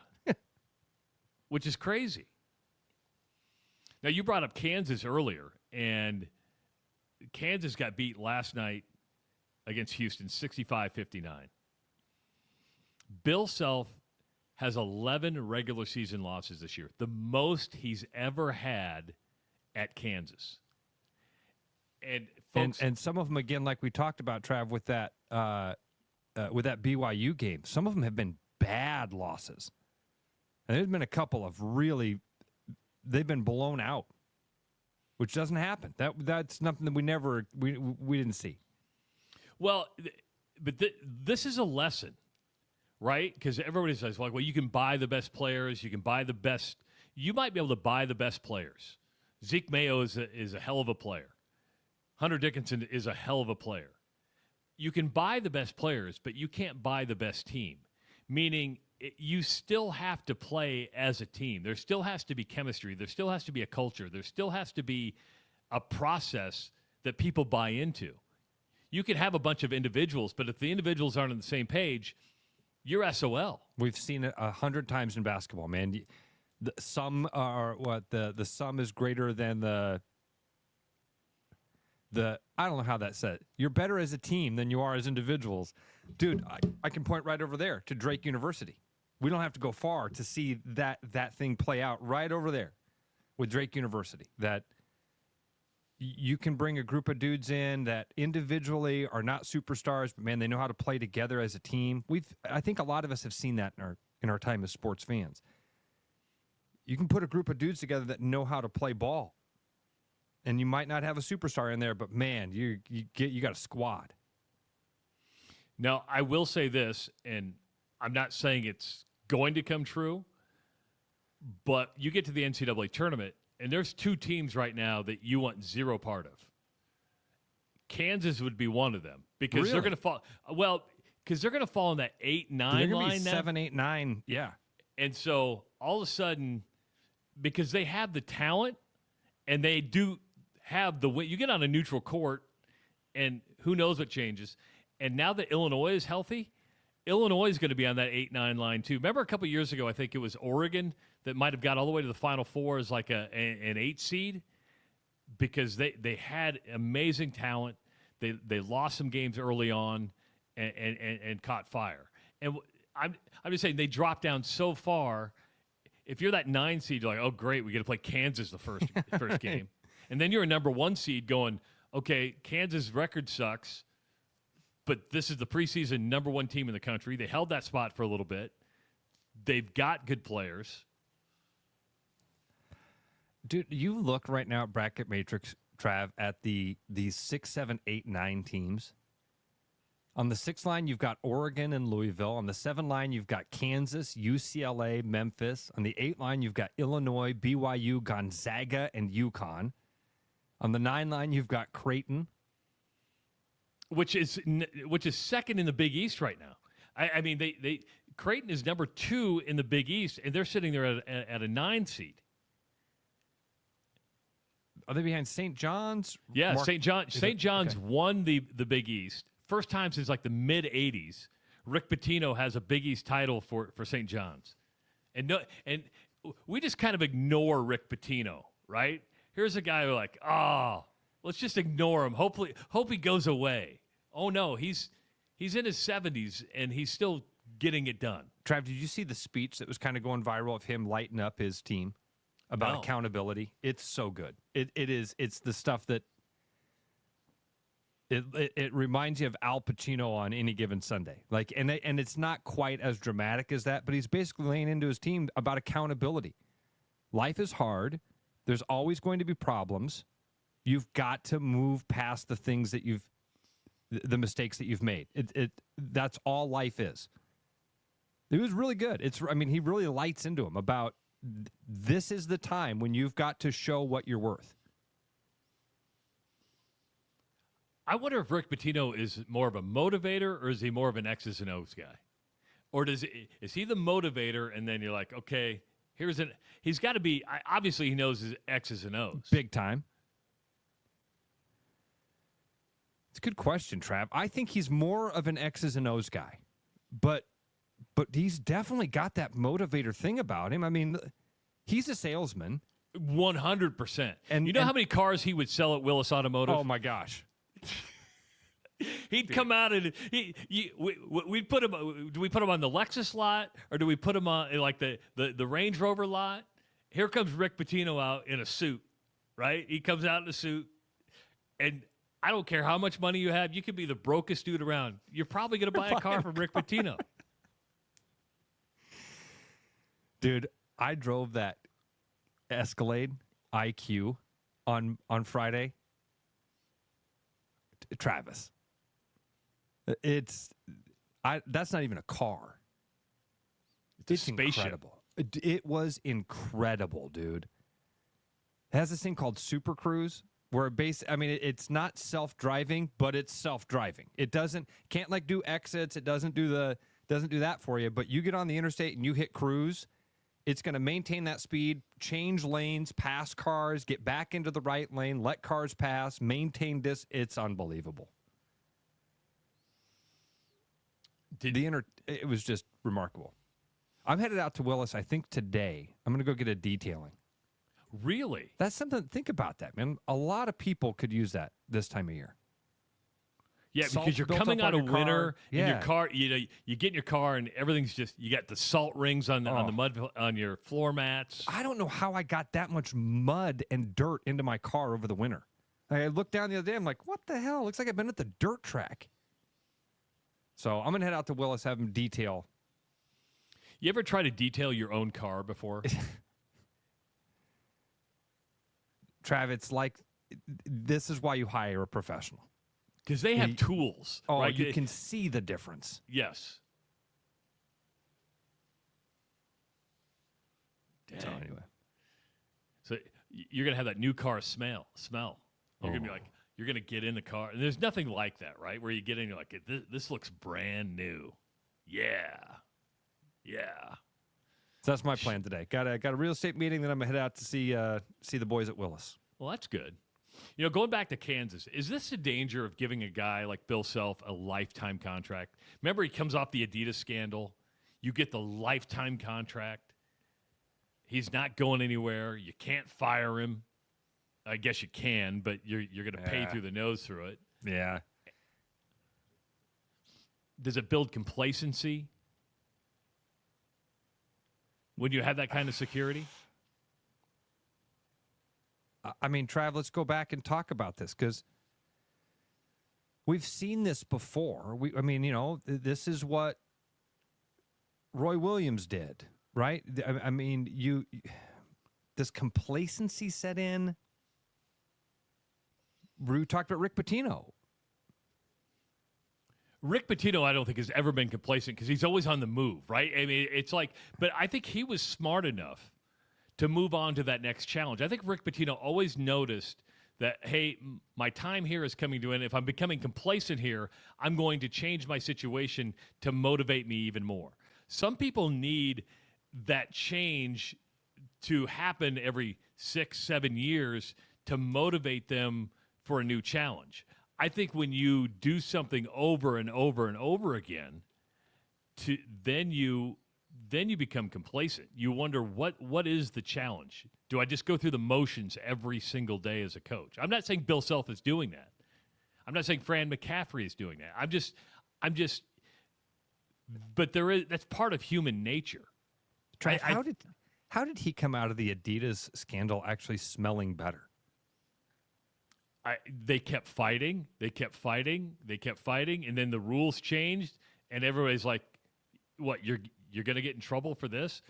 Which is crazy. Now, you brought up Kansas earlier, and Kansas got beat last night against Houston, 65-59. Bill Self has 11 regular season losses this year, the most he's ever had at Kansas. And folks, and some of them, again, like we talked about, Trav, with that BYU game, some of them have been bad losses. And there's been a couple of they've been blown out, which doesn't happen. That's nothing that we didn't see. Well, but this is a lesson, right? Because everybody says, well, you can buy the best players. You can buy the best. You might be able to buy the best players. Zeke Mayo is a hell of a player. Hunter Dickinson is a hell of a player. You can buy the best players, but you can't buy the best team, meaning you still have to play as a team. There still has to be chemistry. There still has to be a culture. There still has to be a process that people buy into. You can have a bunch of individuals, but if the individuals aren't on the same page, you're SOL. We've seen it 100 times in basketball, man. The sum is greater than the I don't know how that's said. You're better as a team than you are as individuals. Dude, I can point right over there to Drake University. We don't have to go far to see that thing play out right over there with Drake University. That you can bring a group of dudes in that individually are not superstars, but man, they know how to play together as a team. I think a lot of us have seen that in our time as sports fans. You can put a group of dudes together that know how to play ball. And you might not have a superstar in there, but man, you got a squad. Now, I will say this, and I'm not saying it's going to come true, But you get to the NCAA tournament, and there's 2 teams right now that you want zero part of. Kansas would be one of them because they're going to fall. Well, because they're going to fall in that 8-9 They're gonna line be now. 7, 8, 9. Yeah. And so all of a sudden, because they have the talent and they do have the win, you get on a neutral court, and who knows what changes. And now that Illinois is healthy, Illinois is going to be on that 8-9 line too. Remember a couple of years ago, I think it was Oregon that might have got all the way to the Final Four as like an 8 seed because they had amazing talent. They lost some games early on and caught fire. And I'm just saying they dropped down so far. If you're that 9 seed, you're like, oh great, we get to play Kansas the first game, and then you're a number 1 seed going, okay, Kansas' record sucks. But this is the preseason number 1 team in the country. They held that spot for a little bit. They've got good players. Dude, you look right now at Bracket Matrix, Trav, at these 6, 7, 8, 9 teams. On the 6 line, you've got Oregon and Louisville. On the 7 line, you've got Kansas, UCLA, Memphis. On the 8 line, you've got Illinois, BYU, Gonzaga, and UConn. On the 9 line, you've got Creighton, which is second in the Big East right now. I mean, they Creighton is number 2 in the Big East, and they're sitting there at a 9 seed. Are they behind St. John's? Yeah, St. John's won the Big East. First time since like the mid-'80s. Rick Pitino has a Big East title for St. John's. And we just kind of ignore Rick Pitino, right? Here's a guy who like, let's just ignore him. Hope he goes away. Oh no, he's in his 70s and he's still getting it done. Trav, did you see the speech that was kind of going viral of him lighting up his team about accountability? It's so good. It's the stuff that it reminds you of Al Pacino on Any Given Sunday. Like, and it's not quite as dramatic as that, but he's basically laying into his team about accountability. Life is hard. There's always going to be problems. You've got to move past the things that the mistakes that you've made. That's all life is. It was really good. He really lights into him about this is the time when you've got to show what you're worth. I wonder if Rick Pitino is more of a motivator or is he more of an X's and O's guy? Or is he the motivator and then you're like, okay, he's got to be, obviously he knows his X's and O's. Big time. It's a good question, Trav. I think he's more of an X's and O's guy, but he's definitely got that motivator thing about him. I mean, he's a salesman. 100%. And you know how many cars he would sell at Willis Automotive? Oh my gosh. He'd come out and we'd put him. Do we put him on the Lexus lot or do we put him on like the Range Rover lot? Here comes Rick Pitino out in a suit, right? He comes out in a suit, and I don't care how much money you have. You could be the brokest dude around. You're probably going to buy a car from Rick Pitino. Dude, I drove that Escalade IQ on Friday. Travis. That's not even a car. It's incredible. It was incredible, dude. It has this thing called Super Cruise where it's not self-driving, but it's self-driving. It can't like do exits. It doesn't do that for you, but you get on the interstate and you hit cruise, it's going to maintain that speed, change lanes, pass cars, get back into the right lane, let cars pass, maintain this. It's unbelievable. It was just remarkable. I'm headed out to Willis, I think today. I'm going to go get a detailing. Really? That's something. Think about that, man. A lot of people could use that this time of year. Yeah, because you're coming out of winter in your car. You get in your car and everything's just, you got the salt rings on the mud on your floor mats. I don't know how I got that much mud and dirt into my car over the winter. I looked down the other day. I'm like, what the hell? Looks like I've been at the dirt track. So I'm gonna head out to Willis, have them detail. You ever try to detail your own car before? Trav, it's like this is why you hire a professional. Because they have tools. Oh, right? You can see the difference. Yes. Dang. you're going to have that new car smell. You're going to be like, you're going to get in the car. And there's nothing like that, right? Where you get in, you're like, this looks brand new. Yeah. So that's my plan today. Got a real estate meeting, then I'm going to head out to see the boys at Willis. Well, that's good. Going back to Kansas, is this a danger of giving a guy like Bill Self a lifetime contract? Remember, he comes off the Adidas scandal. You get the lifetime contract. He's not going anywhere. You can't fire him. I guess you can, but you're going to pay through the nose through it. Yeah. Does it build complacency when you have that kind of security? I mean, Trav, let's go back and talk about this because we've seen this before. This is what Roy Williams did, right? I mean, does complacency set in? We talked about Rick Pitino. Rick Pitino, I don't think, has ever been complacent because he's always on the move, right? I mean, it's like, but I think he was smart enough to move on to that next challenge. I think Rick Pitino always noticed that, hey, my time here is coming to an end. If I'm becoming complacent here, I'm going to change my situation to motivate me even more. Some people need that change to happen every 6-7 years to motivate them for a new challenge. I think when you do something over and over and over again, then you become complacent. You wonder, what is the challenge? Do I just go through the motions every single day as a coach? I'm not saying Bill Self is doing that. I'm not saying Fran McAfee is doing that. I'm just but that's part of human nature. How did he come out of the Adidas scandal actually smelling better? They kept fighting, and then the rules changed, and everybody's like, "What? You're going to get in trouble for this?"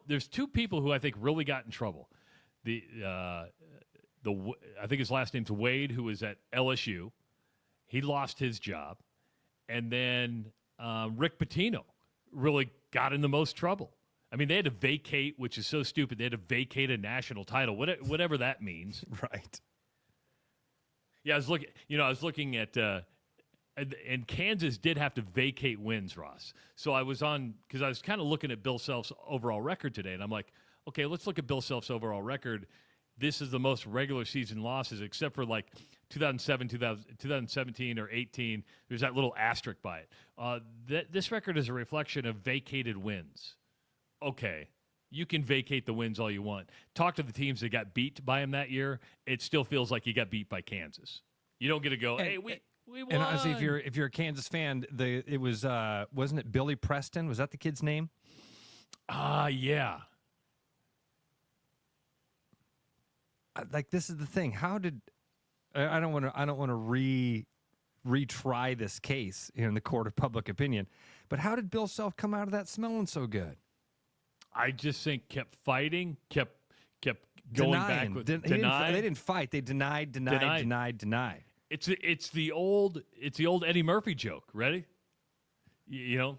There's two people who I think really got in trouble. I think his last name's Wade, who was at LSU. He lost his job, and then Rick Pitino really got in the most trouble. I mean, they had to vacate, which is so stupid. They had to vacate a national title, whatever that means. Right. Yeah, I was looking at, and Kansas did have to vacate wins, Ross. So I was because I was kind of looking at Bill Self's overall record today, and I'm like, okay, let's look at Bill Self's overall record. This is the most regular season losses, except for like 2017 or 18. There's that little asterisk by it. This record is a reflection of vacated wins. Okay. You can vacate the wins all you want. Talk to the teams that got beat by him that year. It still feels like you got beat by Kansas. You don't get to go, hey, we won. And honestly, if you're a Kansas fan, it was wasn't it Billy Preston? Was that the kid's name? Yeah. Like, this is the thing. How did I don't want to retry this case in the court of public opinion, but how did Bill Self come out of that smelling so good? I just think kept fighting, kept going back with denied. They didn't fight. They denied. It's the old Eddie Murphy joke. Ready? Did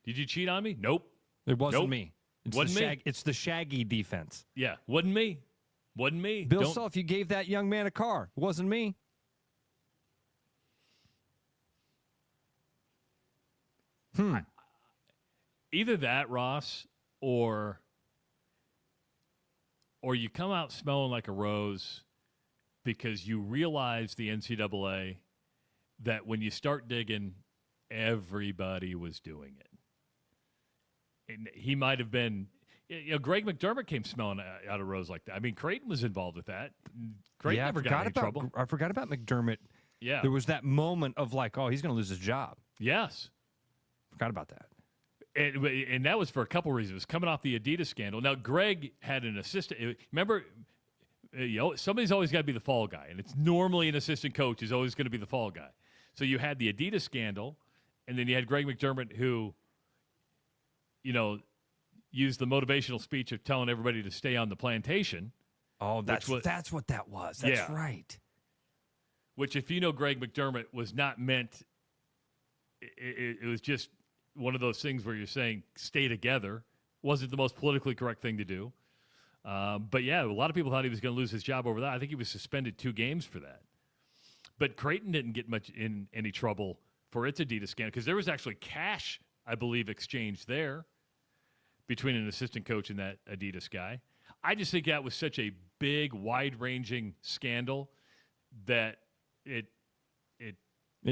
you cheat on me? Nope. It wasn't me. Wasn't me. It's the Shaggy defense. Yeah, wasn't me. Bill Self, you gave that young man a car. It wasn't me. Either that, Ross, or you come out smelling like a rose because you realize the NCAA that when you start digging, everybody was doing it. And he might have been, Greg McDermott came smelling out of rose like that. I mean, Creighton was involved with that. Creighton never got in trouble. I forgot about McDermott. Yeah. There was that moment of like, oh, he's going to lose his job. Yes. Forgot about that. And that was for a couple reasons. Coming off the Adidas scandal. Now, Greg had an assistant. Remember, somebody's always got to be the fall guy, and it's normally an assistant coach is always going to be the fall guy. So you had the Adidas scandal, and then you had Greg McDermott who, used the motivational speech of telling everybody to stay on the plantation. Oh, that's what that was. That's right. Which, if Greg McDermott was not meant, it was just one of those things where you're saying stay together. Wasn't the most politically correct thing to do. But yeah, a lot of people thought he was going to lose his job over that. I think he was suspended 2 games for that. But Creighton didn't get much in any trouble for its Adidas scandal because there was actually cash, I believe, exchanged there between an assistant coach and that Adidas guy. I just think that was such a big, wide-ranging scandal that it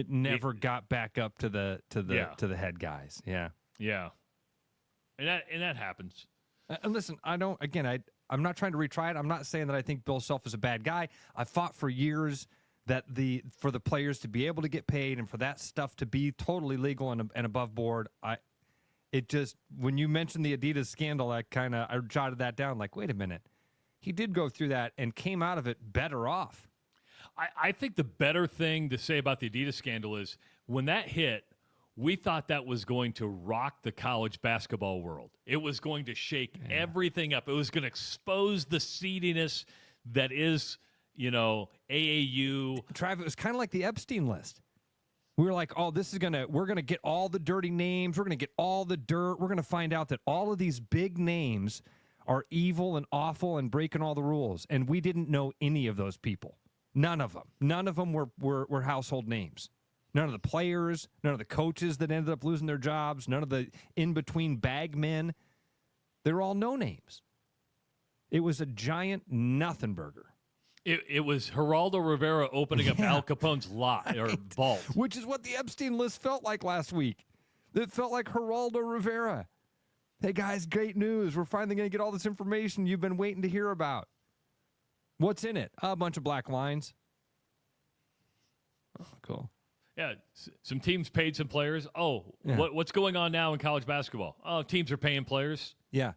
never got back up to the head guys. Yeah. Yeah. And that happens. And listen, I'm not trying to retry it. I'm not saying that I think Bill Self is a bad guy. I fought for years that for the players to be able to get paid and for that stuff to be totally legal and above board. When you mentioned the Adidas scandal, I jotted that down. Like, wait a minute, he did go through that and came out of it better off. I think the better thing to say about the Adidas scandal is when that hit, we thought that was going to rock the college basketball world. It was going to shake everything up. It was going to expose the seediness that is, AAU. Trav, it was kind of like the Epstein list. We were like, oh, we're going to get all the dirty names. We're going to get all the dirt. We're going to find out that all of these big names are evil and awful and breaking all the rules. And we didn't know any of those people. None of them. None of them were household names. None of the players, none of the coaches that ended up losing their jobs, none of the in-between bag men. They're all no names. It was a giant nothing burger. It was Geraldo Rivera opening up Al Capone's vault. Which is what the Epstein list felt like last week. It felt like Geraldo Rivera. Hey, guys, great news. We're finally going to get all this information you've been waiting to hear about. What's in it? A bunch of black lines. Oh, cool. Yeah, some teams paid some players. Oh, yeah. What's going on now in college basketball? Oh, teams are paying players. Yeah.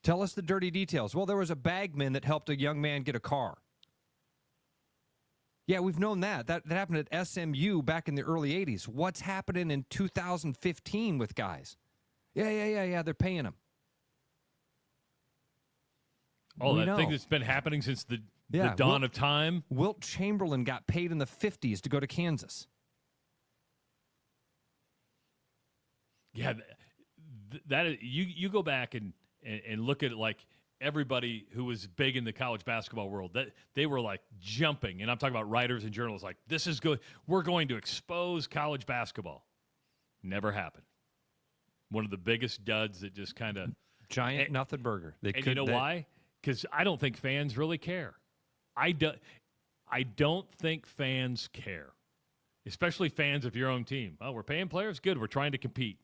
Tell us the dirty details. Well, there was a bagman that helped a young man get a car. Yeah, we've known that. That happened at SMU back in the early 80s. What's happening in 2015 with guys? Yeah, they're paying them. Oh, that thing that's been happening since the dawn of time? Wilt Chamberlain got paid in the 50s to go to Kansas. Yeah, that is, you go back and look at it like everybody who was big in the college basketball world, that they were like jumping, and I'm talking about writers and journalists, like, this is good. We're going to expose college basketball. Never happened. One of the biggest duds that just kind of giant nothing burger. Why? Because I don't think fans really care. I don't think fans care, especially fans of your own team. Oh, we're paying players? Good. We're trying to compete.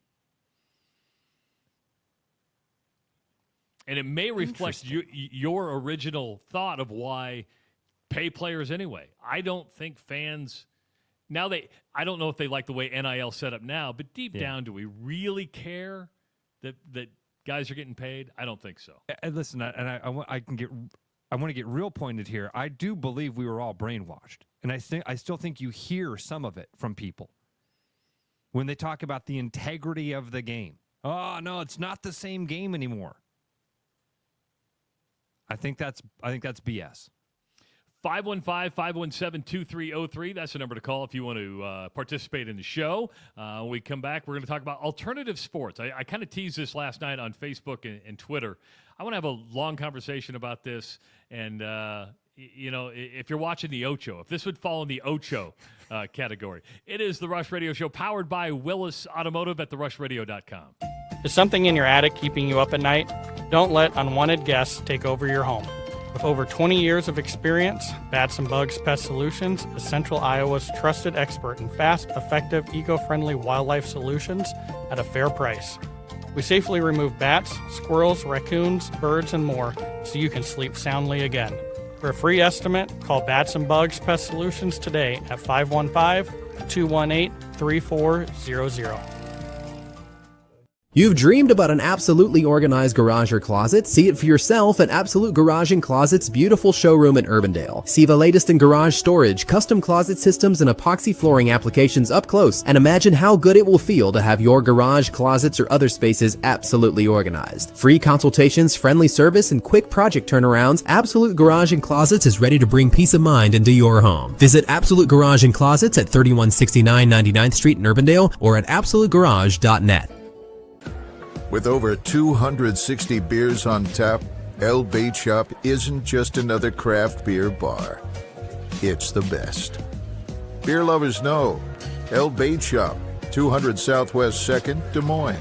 And it may reflect your original thought of why pay players anyway. I don't think fans I don't know if they like the way NIL set up now, but deep down, do we really care that guys are getting paid? I don't think so. And listen, I want to get real pointed here. I do believe we were all brainwashed, and I still think you hear some of it from people when they talk about the integrity of the game. Oh no, it's not the same game anymore. I think that's BS. 515-517-2303. That's the number to call if you want to participate in the show. When we come back, we're going to talk about alternative sports. I kind of teased this last night on Facebook and Twitter. I want to have a long conversation about this. And, if you're watching the Ocho, if this would fall in the Ocho category. It is the Rush Radio Show, powered by Willis Automotive at therushradio.com. Is something in your attic keeping you up at night? Don't let unwanted guests take over your home. With over 20 years of experience, Bats and Bugs Pest Solutions is Central Iowa's trusted expert in fast, effective, eco-friendly wildlife solutions at a fair price. We safely remove bats, squirrels, raccoons, birds, and more so you can sleep soundly again. For a free estimate, call Bats and Bugs Pest Solutions today at 515-218-3400. You've dreamed about an absolutely organized garage or closet? See it for yourself at Absolute Garage and Closet's beautiful showroom in Urbandale. See the latest in garage storage, custom closet systems, and epoxy flooring applications up close, and imagine how good it will feel to have your garage, closets, or other spaces absolutely organized. Free consultations, friendly service, and quick project turnarounds, Absolute Garage and Closets is ready to bring peace of mind into your home. Visit Absolute Garage and Closets at 3169 99th Street in Urbandale or at absolutegarage.net. With over 260 beers on tap, El Bait Shop isn't just another craft beer bar. It's the best. Beer lovers know El Bait Shop, 200 Southwest 2nd, Des Moines.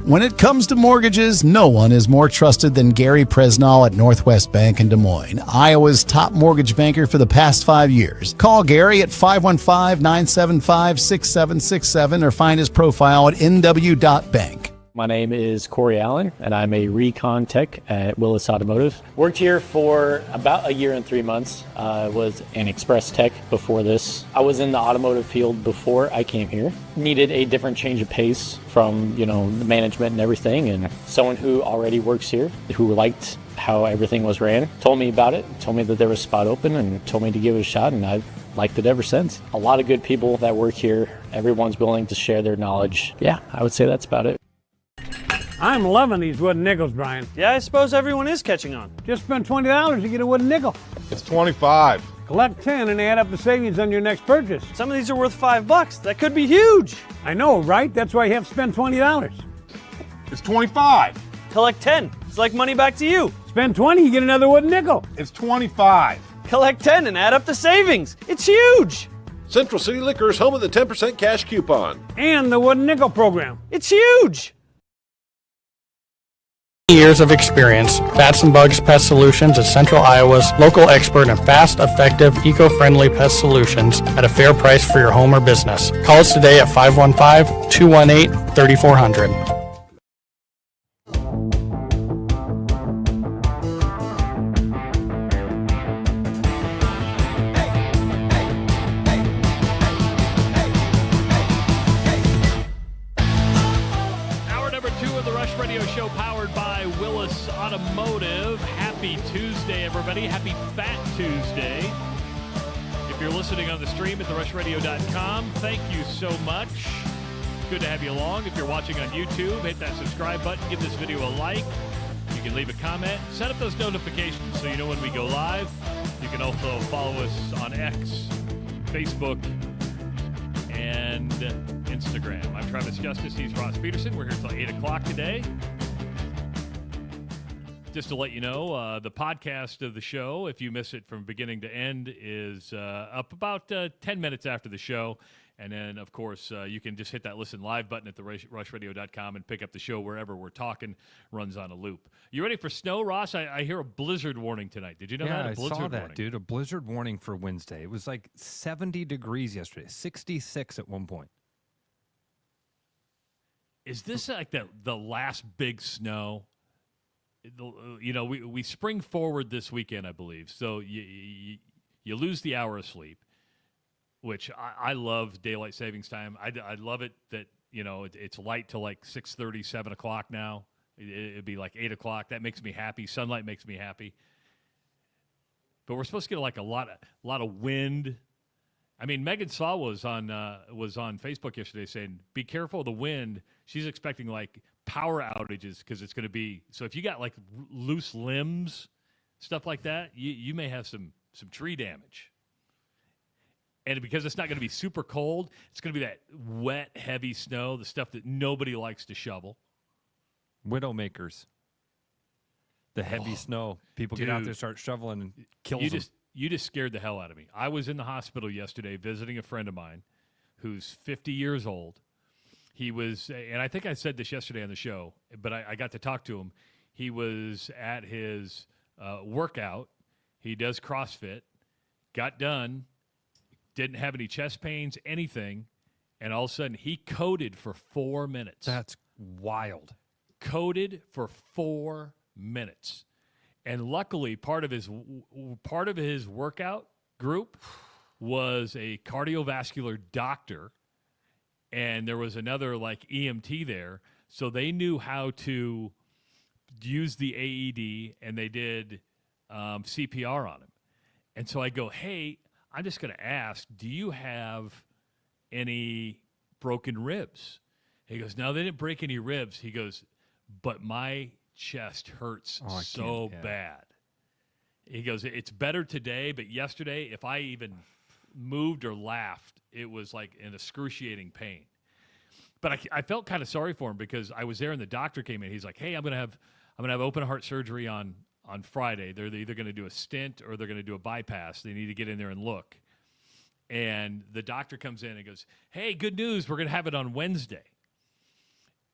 When it comes to mortgages, no one is more trusted than Gary Presnall at Northwest Bank in Des Moines, Iowa's top mortgage banker for the past 5 years. Call Gary at 515-975-6767 or find his profile at nw.bank. My name is Corey Allen, and I'm a recon tech at Willis Automotive. Worked here for about a year and 3 months. Was an express tech before this. I was in the automotive field before I came here. Needed a different change of pace from, the management and everything, and someone who already works here, who liked how everything was ran, told me about it, told me that there was a spot open, and told me to give it a shot, and I've liked it ever since. A lot of good people that work here. Everyone's willing to share their knowledge. Yeah, I would say that's about it. I'm loving these wooden nickels, Brian. Yeah, I suppose everyone is catching on. Just spend $20 to get a wooden nickel. It's 25. Collect 10 and add up the savings on your next purchase. Some of these are worth $5. That could be huge. I know, right? That's why you have to spend $20. It's 25. Collect 10. It's like money back to you. Spend 20, you get another wooden nickel. It's 25. Collect 10 and add up the savings. It's huge. Central City Liquors, home of the 10% cash coupon. And the wooden nickel program. It's huge. Years of experience, Bats and Bugs Pest Solutions is Central Iowa's local expert in fast, effective, eco-friendly pest solutions at a fair price for your home or business. Call us today at 515-218-3400. Automotive. Happy Tuesday, everybody. Happy Fat Tuesday. If you're listening on the stream at therushradio.com, thank you so much. Good to have you along. If you're watching on YouTube, hit that subscribe button. Give this video a like. You can leave a comment. Set up those notifications so you know when we go live. You can also follow us on X, Facebook, and Instagram. I'm Travis Justice. He's Ross Peterson. We're here until 8 o'clock today. Just to let you know, the podcast of the show, if you miss it from beginning to end, is up about 10 minutes after the show. And then, of course, you can just hit that listen live button at therushradio.com and pick up the show wherever we're talking. Runs on a loop. You ready for snow, Ross? I hear a blizzard warning tonight. Did you know that? I saw that, dude. A blizzard warning for Wednesday. It was like 70 degrees yesterday, 66 at one point. Is this like the last big snow? We spring forward this weekend, I believe. So you lose the hour of sleep, which I love daylight savings time. I love it that, it's light till like 6:30, 7 o'clock now. It'd be like 8 o'clock. That makes me happy. Sunlight makes me happy. But we're supposed to get like a lot of wind. I mean, Megan Saw was on Facebook yesterday saying, be careful of the wind. She's expecting like power outages because it's going to be – so if you got like loose limbs, stuff like that, you may have some tree damage. And because it's not going to be super cold, it's going to be that wet, heavy snow, the stuff that nobody likes to shovel. Widowmakers. The heavy snow. People get out there, start shoveling, and kills them. You just scared the hell out of me. I was in the hospital yesterday visiting a friend of mine who's 50 years old. He was, and I think I said this yesterday on the show, but I got to talk to him. He was at his workout. He does CrossFit, got done, didn't have any chest pains, anything, and all of a sudden he coded for 4 minutes. That's wild. Coded for 4 minutes. And luckily, part of his workout group was a cardiovascular doctor, and there was another like EMT there, so they knew how to use the AED, and they did CPR on him. And so I go, hey, I'm just going to ask, do you have any broken ribs? He goes, no, they didn't break any ribs. He goes, but my chest hurts so bad. He goes, it's better today, but yesterday, if I even moved or laughed, it was like an excruciating pain. But I felt kind of sorry for him because I was there and the doctor came in. He's like, hey, I'm gonna have open heart surgery on on Friday. They're either going to do a stent or they're going to do a bypass. They need to get in there and look. And the doctor comes in and goes, hey, good news, we're going to have it on Wednesday.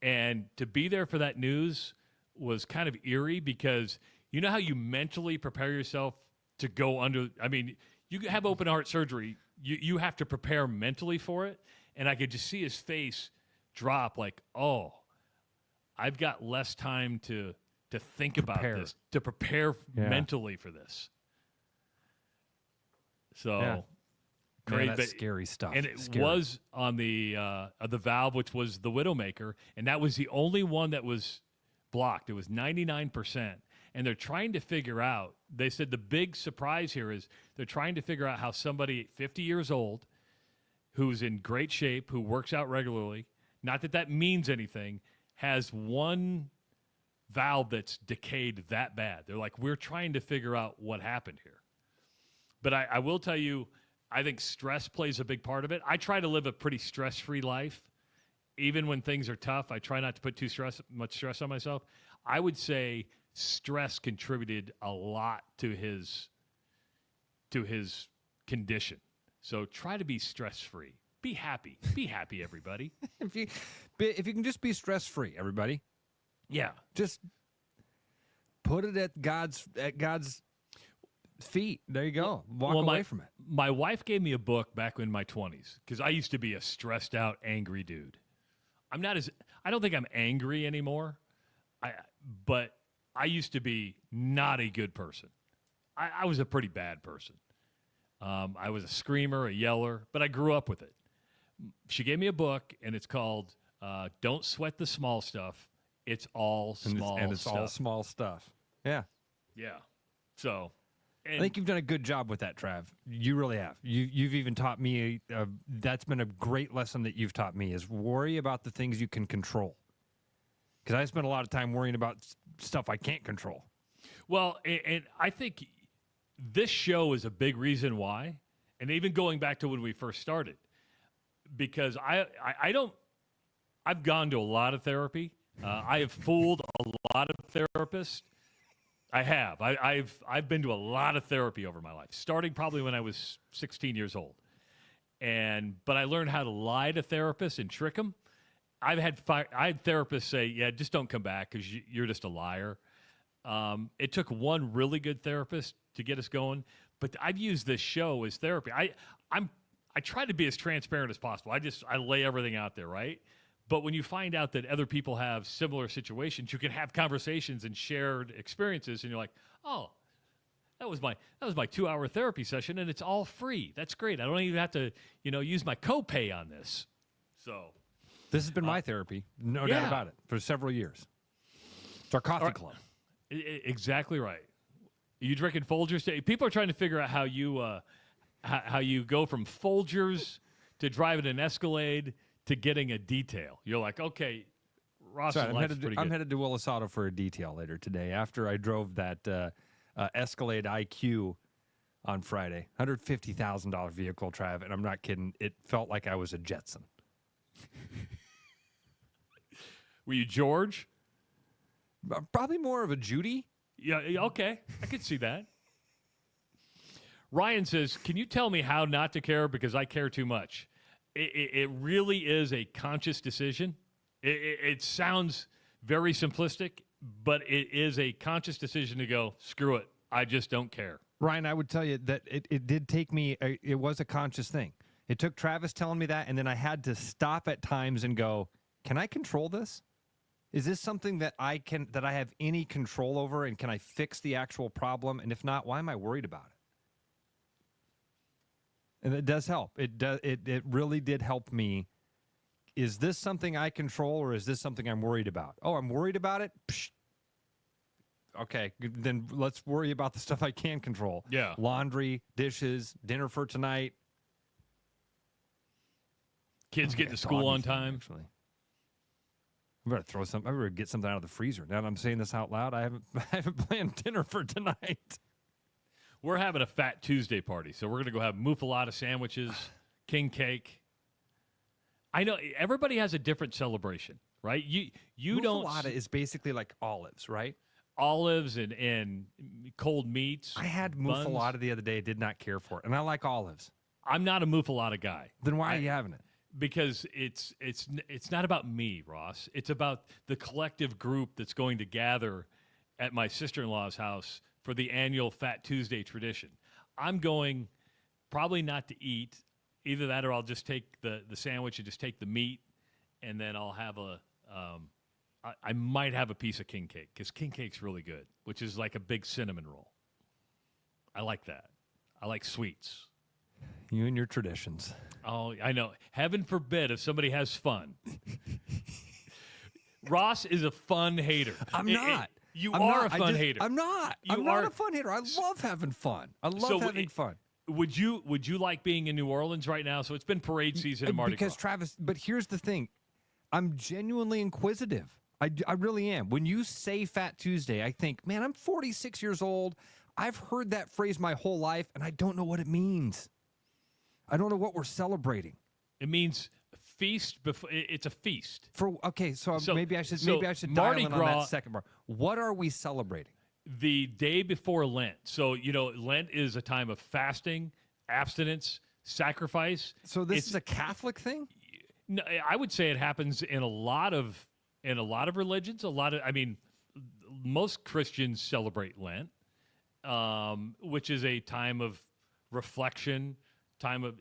And to be there for that news was kind of eerie because you know how you mentally prepare yourself to go under, I mean, you have open heart surgery, you have to prepare mentally for it. And I could just see his face drop like, oh, I've got less time to think about this, to prepare mentally for this. So, great, man, that's scary stuff. And it was on the valve, which was the Widowmaker, and that was the only one that was blocked. It was 99%. And they're trying to figure out, they said the big surprise here is they're trying to figure out how somebody 50 years old who's in great shape, who works out regularly, not that that means anything, has one valve that's decayed that bad. They're like, we're trying to figure out what happened here. But I will tell you, I think stress plays a big part of it. I try to live a pretty stress-free life. Even when things are tough, I try not to put much stress on myself. I would say stress contributed a lot to his condition. So try to be stress-free. Be happy. Be happy, everybody. If you can just be stress-free, everybody. Yeah. Just put it at God's feet. There you go. Walk away from it. My wife gave me a book back in my 20s because I used to be a stressed out, angry dude. I don't think I'm angry anymore, but I used to be not a good person. I was a pretty bad person. I was a screamer, a yeller, but I grew up with it. She gave me a book, and it's called Don't Sweat the Small Stuff. It's all small stuff. And it's all small stuff. Yeah. Yeah. So I think you've done a good job with that, Trav. You really have. You've even taught me, that's been a great lesson that you've taught me, is worry about the things you can control. Because I spend a lot of time worrying about stuff I can't control. Well, and I think this show is a big reason why, and even going back to when we first started, because I've gone to a lot of therapy. I have fooled a lot of therapists. I have. I've been to a lot of therapy over my life, starting probably when I was 16 years old. But I learned how to lie to therapists and trick them. I had therapists say, yeah, just don't come back because you're just a liar. It took one really good therapist to get us going, but I've used this show as therapy. I try to be as transparent as possible. I lay everything out there, right? But when you find out that other people have similar situations, you can have conversations and shared experiences, and you're like, oh, that was my 2-hour therapy session, and it's all free. That's great. I don't even have to, use my copay on this. So this has been my therapy, no doubt about it, for several years. It's our coffee club. Exactly right. Are you drinking Folgers? People are trying to figure out how you go from Folgers to driving an Escalade to getting a detail. You're like, okay, Ross' life's pretty good. I'm headed to Willis Auto for a detail later today after I drove that Escalade IQ on Friday. $150,000 vehicle, Trav, and I'm not kidding. It felt like I was a Jetson. Were you George? Probably more of a Judy. Yeah, okay. I could see that. Ryan says, can you tell me how not to care because I care too much? It really is a conscious decision. It sounds very simplistic, but it is a conscious decision to go, screw it, I just don't care. Ryan, I would tell you that it did take me, it was a conscious thing. It took Travis telling me that, and then I had to stop at times and go, can I control this? Is this something that I have any control over, and can I fix the actual problem? And if not, why am I worried about it? And it does help. It really did help me. Is this something I control, or is this something I'm worried about? Oh, I'm worried about it? Psh. Okay, then let's worry about the stuff I can control. Yeah. Laundry, dishes, dinner for tonight. Kids get to school on time. Actually. I better get something out of the freezer. Now that I'm saying this out loud, I haven't planned dinner for tonight. We're having a Fat Tuesday party, so we're going to go have muffaletta sandwiches, king cake. I know everybody has a different celebration, right? You don't. Muffaletta is basically like olives, right? olives and cold meats. I had buns. muffalata the other day. Did not care for it, and I like olives. I'm not a muffalata guy. Then why are you having it? Because it's not about me, Ross. It's about the collective group that's going to gather at my sister-in-law's house for the annual Fat Tuesday tradition. I'm going probably not to eat. Either that or I'll just take the sandwich and just take the meat, and then I'll have I might have a piece of king cake because king cake's really good, which is like a big cinnamon roll. I like that. I like sweets. You and your traditions. Oh, I know. Heaven forbid if somebody has fun. Ross is a fun hater. I'm not. You I'm are not. a fun hater. I'm not. I'm not a fun hater. I love having fun. I love having fun. Would you like being in New Orleans right now? So it's been parade season in Marty Gras. Because Travis, but here's the thing. I'm genuinely inquisitive. I really am. When you say Fat Tuesday, I think, man, I'm 46 years old. I've heard that phrase my whole life, and I don't know what it means. I don't know what we're celebrating. It means feast. It's a feast. So maybe I should Marty dial in Gras, on that second part. What are we celebrating? The day before Lent. So, Lent is a time of fasting, abstinence, sacrifice. So this is a Catholic thing? No, I would say it happens in a lot of religions. Most Christians celebrate Lent, which is a time of reflection, time of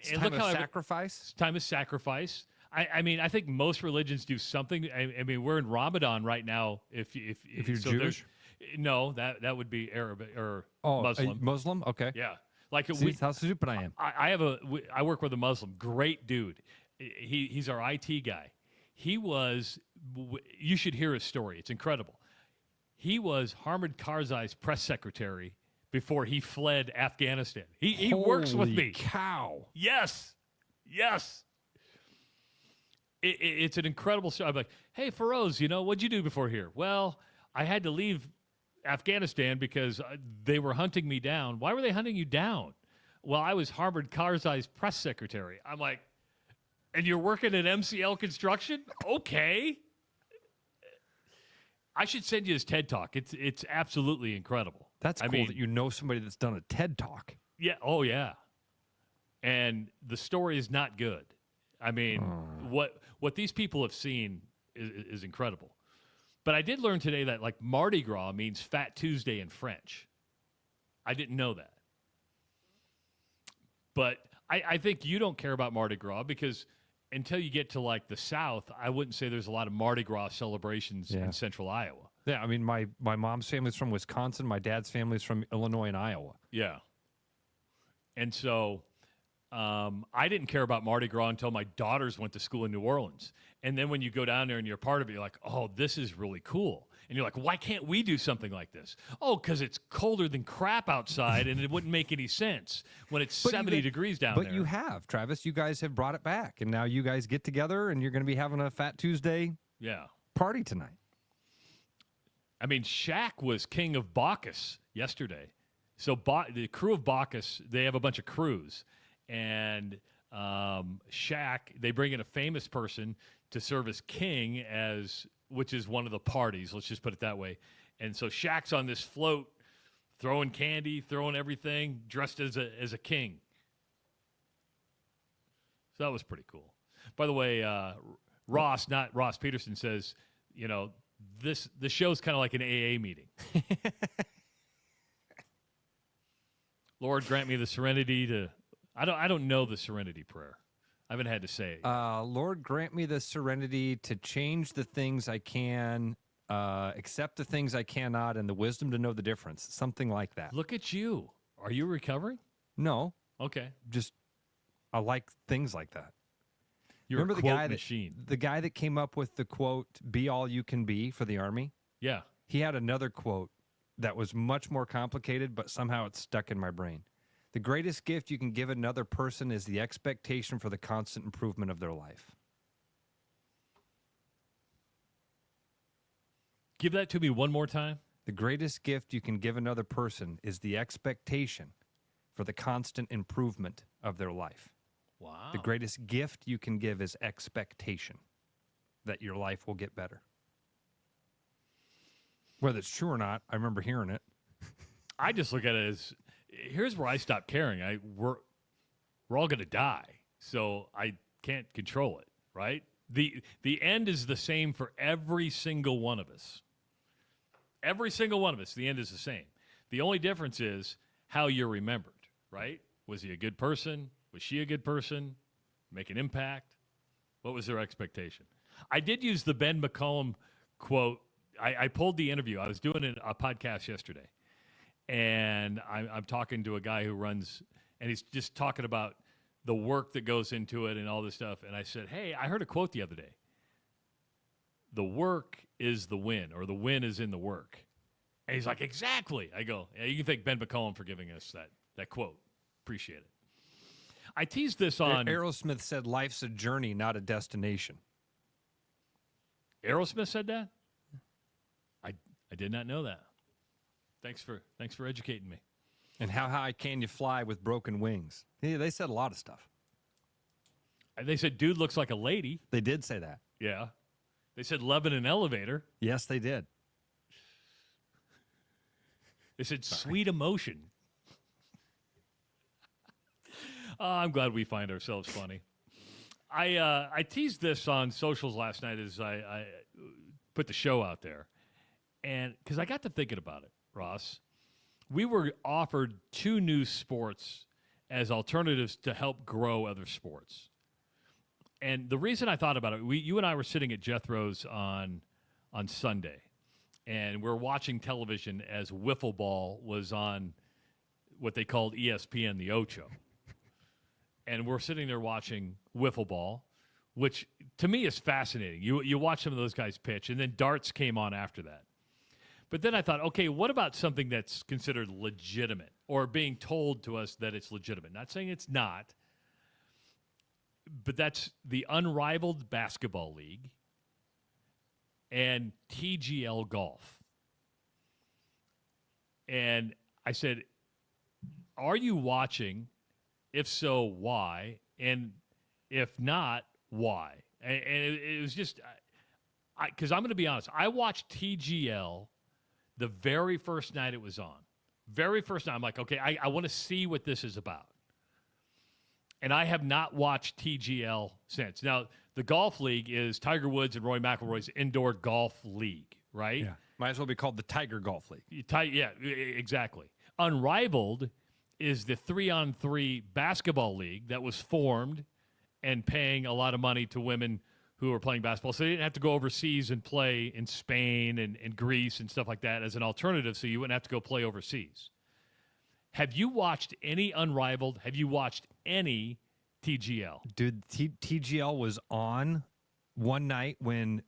sacrifice. Time of sacrifice. I think most religions do something. We're in Ramadan right now. If you're Jewish, no, that would be Arabic or Muslim. Muslim, okay, yeah. Like how stupid I am. I work with a Muslim, great dude. He's our IT guy. He was. You should hear his story. It's incredible. He was Hamid Karzai's press secretary before he fled Afghanistan. He works with me. Cow. Yes. It's an incredible story. I'm like, hey, Feroz, what'd you do before here? Well, I had to leave Afghanistan because they were hunting me down. Why were they hunting you down? Well, I was Hamid Karzai's press secretary. I'm like, and you're working at MCL Construction? Okay. I should send you his TED Talk. It's absolutely incredible. That's cool that you know somebody that's done a TED Talk. Yeah. Oh, yeah. And the story is not good. What these people have seen is incredible. But I did learn today that like Marty Gras means Fat Tuesday in French. I didn't know that. But I think you don't care about Mardi Gras because until you get to like the South, I wouldn't say there's a lot of Mardi Gras celebrations in central Iowa. Yeah, my mom's family's from Wisconsin. My dad's family's from Illinois and Iowa. Yeah. And so I didn't care about Mardi Gras until my daughters went to school in New Orleans. And then when you go down there and you're part of it, you're like, oh, this is really cool. And you're like, why can't we do something like this? Oh, because it's colder than crap outside and it wouldn't make any sense when it's 70 degrees down there. But you have, Travis. You guys have brought it back. And now you guys get together and you're going to be having a Fat Tuesday party tonight. Shaq was king of Bacchus yesterday. So the crew of Bacchus, they have a bunch of crews. And Shaq, they bring in a famous person to serve as king, which is one of the parties. Let's just put it that way. And so Shaq's on this float, throwing candy, throwing everything, dressed as a king. So that was pretty cool. By the way, Ross Peterson says, this show's kind of like an AA meeting. Lord, grant me the serenity to. I don't know the serenity prayer. I haven't had to say it. Lord, grant me the serenity to change the things I can, accept the things I cannot, and the wisdom to know the difference. Something like that. Look at you. Are you recovering? No. Okay. Just I like things like that. You're Remember a quote machine. The guy that came up with the quote, "Be all you can be" for the Army? Yeah. He had another quote that was much more complicated, but somehow it's stuck in my brain. The greatest gift you can give another person is the expectation for the constant improvement of their life. Give that to me one more time. The greatest gift you can give another person is the expectation for the constant improvement of their life. Wow. The greatest gift you can give is expectation that your life will get better. Whether it's true or not, I remember hearing it. I just look at it as, here's where I stop caring. We're all going to die, so I can't control it, right? The end is the same for every single one of us. Every single one of us, the end is the same. The only difference is how you're remembered, right? Was he a good person? Was she a good person? Make an impact? What was their expectation? I did use the Ben McCollum quote. I pulled the interview. I was doing a podcast yesterday, and I'm talking to a guy who runs, and he's just talking about the work that goes into it and all this stuff. And I said, hey, I heard a quote the other day. The work is the win, or the win is in the work. And he's like, exactly. I go, yeah, you can thank Ben McCollum for giving us that quote. Appreciate it. I teased this on... Aerosmith said life's a journey, not a destination. Aerosmith said that? I did not know that. Thanks for educating me. And how high can you fly with broken wings? Yeah, they said a lot of stuff. They said dude looks like a lady. They did say that. Yeah. They said love in an elevator. Yes, they did. They said sweet emotion. I'm glad we find ourselves funny. I teased this on socials last night as I put the show out there. And because I got to thinking about it, Ross. We were offered 2 new sports as alternatives to help grow other sports. And the reason I thought about it, you and I were sitting at Jethro's on Sunday, and we're watching television as wiffle ball was on what they called ESPN, the Ocho. And we're sitting there watching wiffle ball, which to me is fascinating. You watch some of those guys pitch, and then darts came on after that. But then I thought, okay, what about something that's considered legitimate or being told to us that it's legitimate? Not saying it's not, but that's the Unrivaled Basketball League and TGL Golf. And I said, are you watching? If so, why? And if not, why? And it was just, because I'm going to be honest, I watched TGL the very first night it was on. Very first night, I'm like, okay, I want to see what this is about. And I have not watched TGL since. Now, the golf league is Tiger Woods and Roy McIlroy's indoor golf league, right? Yeah. Might as well be called the Tiger Golf League. Yeah, exactly. Unrivaled is the 3-on-3 basketball league that was formed and paying a lot of money to women who are playing basketball. So they didn't have to go overseas and play in Spain and Greece and stuff like that as an alternative, so you wouldn't have to go play overseas. Have you watched any Unrivaled? Have you watched any TGL? Dude, TGL was on one night when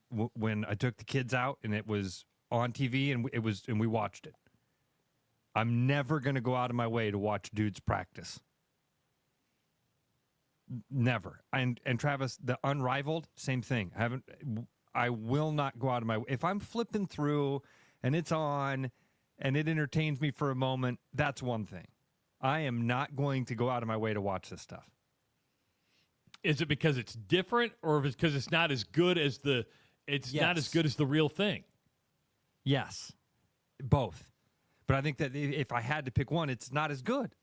I took the kids out, and it was on TV, and we watched it. I'm never going to go out of my way to watch dudes practice. Never. And Travis, the Unrivaled, same thing. I will not go out of my way. If I'm flipping through and it's on and it entertains me for a moment, that's one thing. I am not going to go out of my way to watch this stuff. Is it because it's different, or is it because it's not as good as not as good as the real thing? Yes. Both. But I think that if I had to pick one, it's not as good.